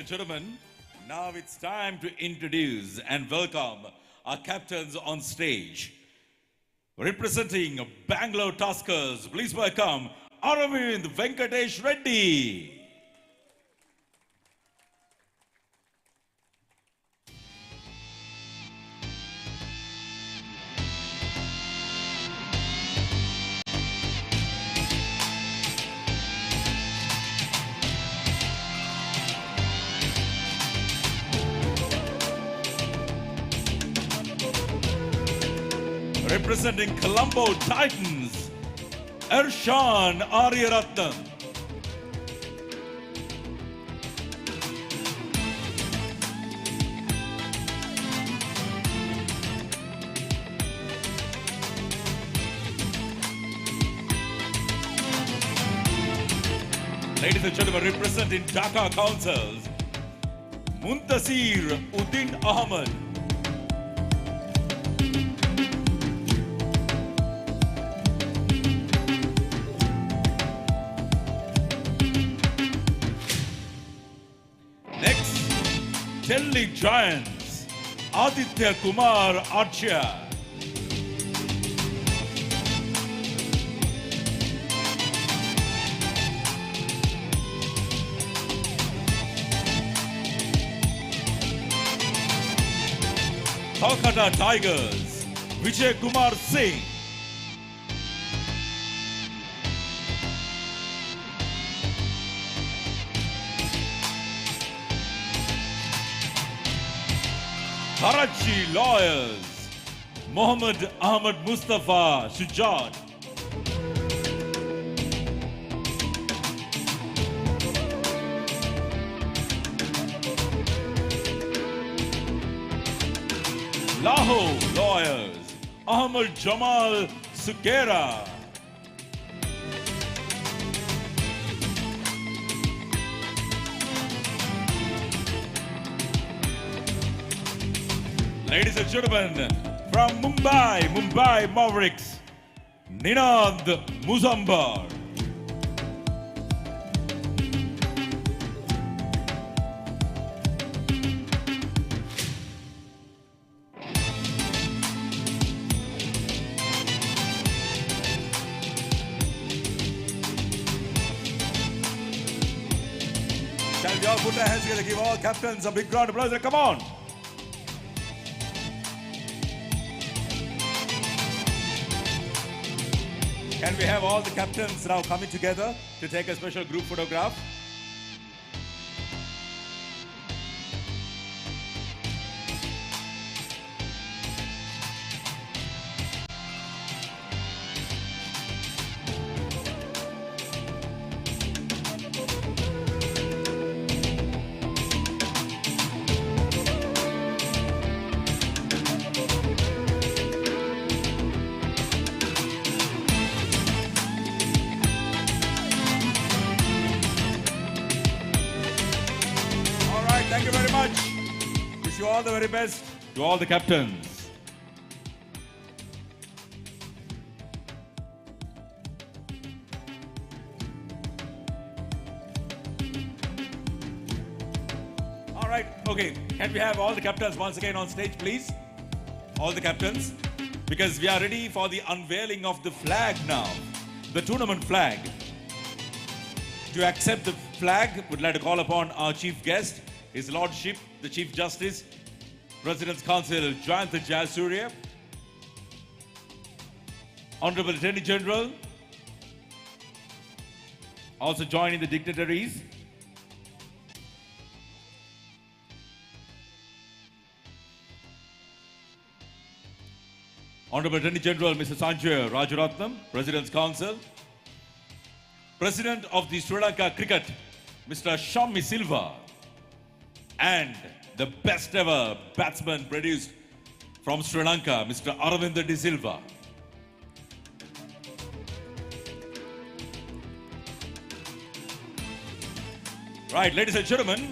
and gentlemen, now it's time to introduce and welcome our captains on stage. Representing Bangalore Tuskers, please welcome Aravind Venkatesh Reddy. Representing Colombo Titans, Ershan Aryaratnam. Ladies and gentlemen, representing Dhaka Councils, Muntasir Uddin Ahmed. Delhi Giants, Aditya Kumar Archer. Kolkata Tigers, Vijay Kumar Singh. Karachi Lawyers, Mohammad Ahmad Mustafa Shujat. Lahore Lawyers, Ahmad Jamal Sugera. Ladies and gentlemen, from Mumbai Mavericks, Ninad Muzambar. Shall we all put our hands together, give all captains a big round of applause? Come on. Can we have all the captains now coming together to take a special group photograph? Thank you very much. Wish you all the very best to all the captains. All right, okay. Can we have all the captains once again on stage, please? All the captains. Because we are ready for the unveiling of the flag now. The tournament flag. To accept the flag, we'd like to call upon our chief guest, His Lordship, the Chief Justice, President's Counsel Jayanta Jayasuriya, Honorable Attorney General, also joining the dignitaries, Honorable Attorney General Mr. Sanjay Rajaratnam, President's Counsel, President of the Sri Lanka Cricket, Mr. Shammi Silva, and the best ever batsman produced from Sri Lanka, Mr. Aravind De Silva. Right, ladies and gentlemen,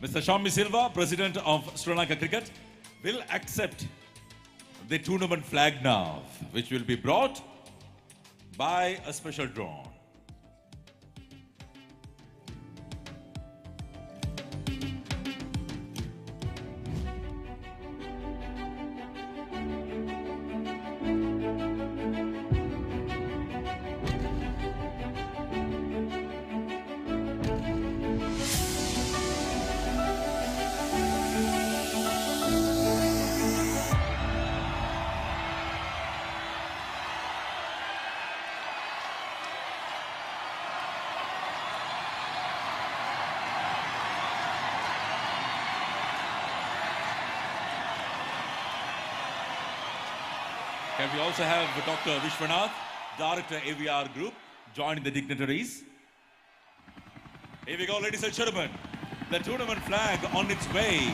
Mr. Shammi Silva, President of Sri Lanka Cricket, will accept the tournament flag now, which will be brought by a special draw. Can we also have Dr. Vishwanath, Director AVR Group, joining the dignitaries? Here we go, ladies and gentlemen. The tournament flag on its way.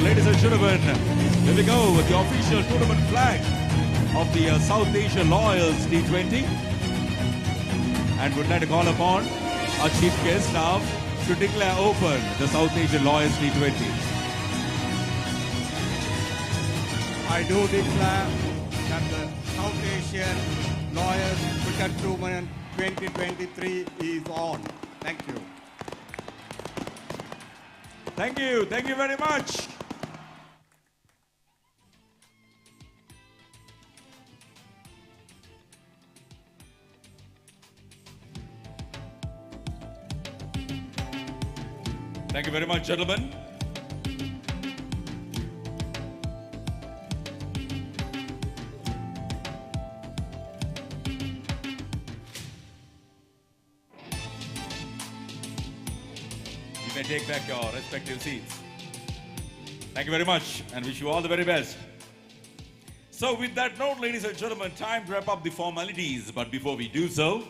Ladies and gentlemen, here we go with the official tournament flag of the South Asian Lawyers T20. And we'd like to call upon our chief guest now to declare open the South Asian Lawyers T20. I do declare that the South Asian Lawyers Cricket Tournament 2023 is on. Thank you. Thank you. Thank you very much. Thank you very much, gentlemen. You may take back your respective seats. Thank you very much and wish you all the very best. So with that note, ladies and gentlemen, time to wrap up the formalities. But before we do so,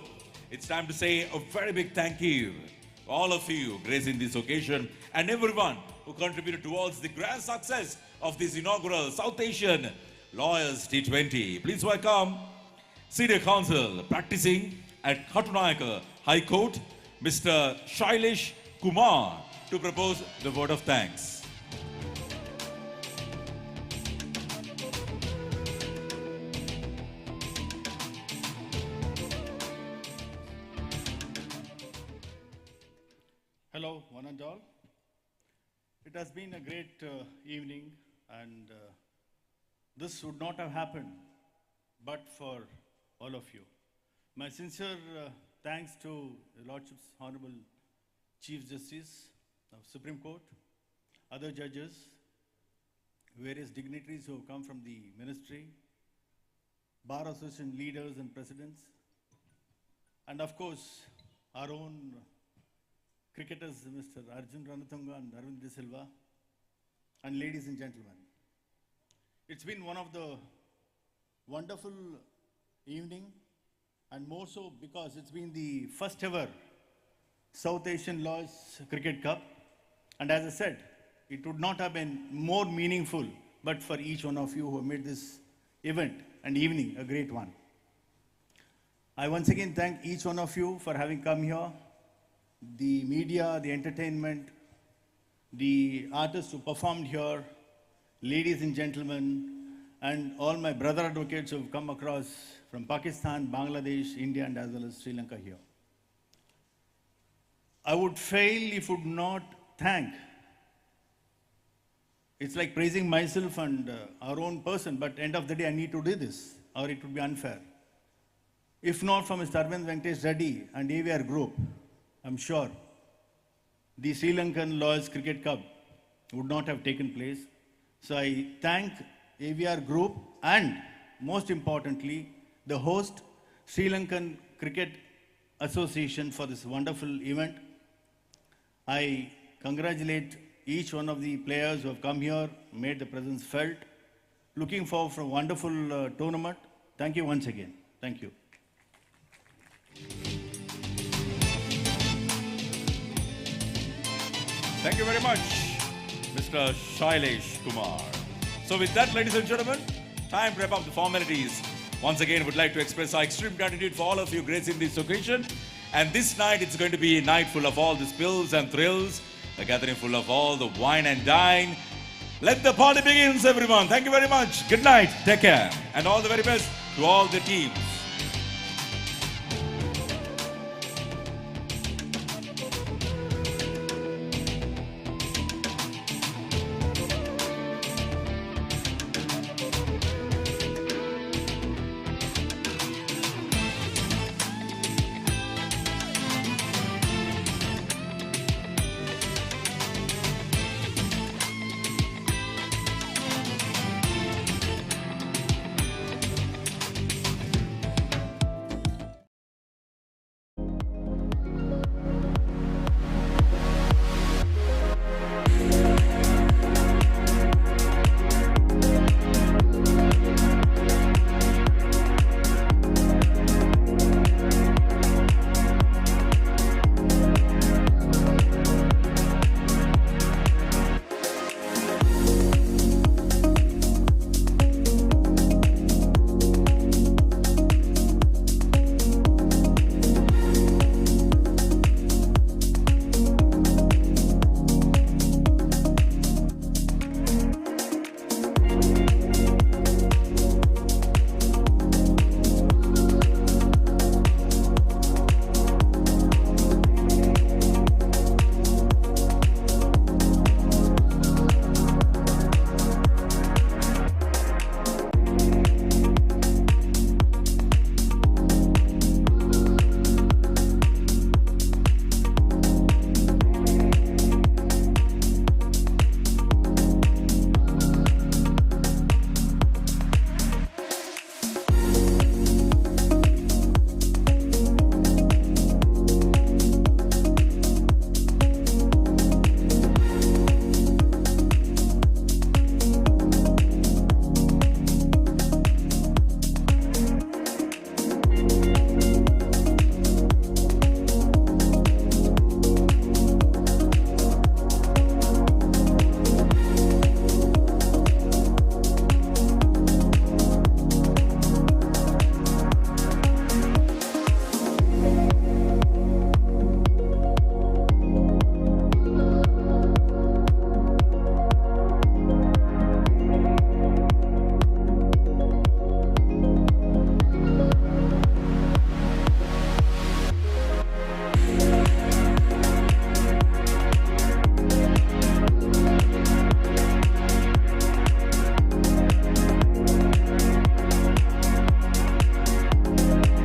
it's time to say a very big thank you to all of you gracing this occasion and everyone who contributed towards the grand success of this inaugural South Asian Lawyers T20. Please welcome Senior Counsel practicing at Katunayaka High Court, Mr. Shailesh Kumar, to propose the vote of thanks. Hello, one and all. It has been a great evening, and this would not have happened but for all of you. My sincere thanks to the Lordship's Honorable Chief Justice of Supreme Court, other judges, various dignitaries who have come from the ministry, Bar Association leaders and presidents, and of course, our own cricketers, Mr. Arjun Ranatunga and Arvind De Silva, and ladies and gentlemen. It's been one of the wonderful evening, and more so because it's been the first ever South Asian Lawyers Cricket Cup. And as I said, it would not have been more meaningful but for each one of you who have made this event and evening a great one. I once again thank each one of you for having come here, the media, the entertainment, the artists who performed here, ladies and gentlemen, and all my brother advocates who have come across from Pakistan, Bangladesh, India, and as well as Sri Lanka here. I would fail if I would not thank. It's like praising myself and our own person, but end of the day I need to do this, or it would be unfair. If not for Mr. Arvind Venkatesh Reddy and AVR Group, I'm sure the Sri Lankan Lawyers Cricket Cup would not have taken place. So I thank AVR Group and most importantly, the host, Sri Lankan Cricket Association, for this wonderful event. I congratulate each one of the players who have come here, made the presence felt. Looking forward for a wonderful tournament. Thank you once again. Thank you. Thank you very much, Mr. Shailesh Kumar. So with that, ladies and gentlemen, time to wrap up the formalities. Once again, would like to express our extreme gratitude for all of you gracing this occasion. And this night, it's going to be a night full of all the spills and thrills, a gathering full of all the wine and dine. Let the party begin, everyone. Thank you very much. Good night. Take care. And all the very best to all the teams.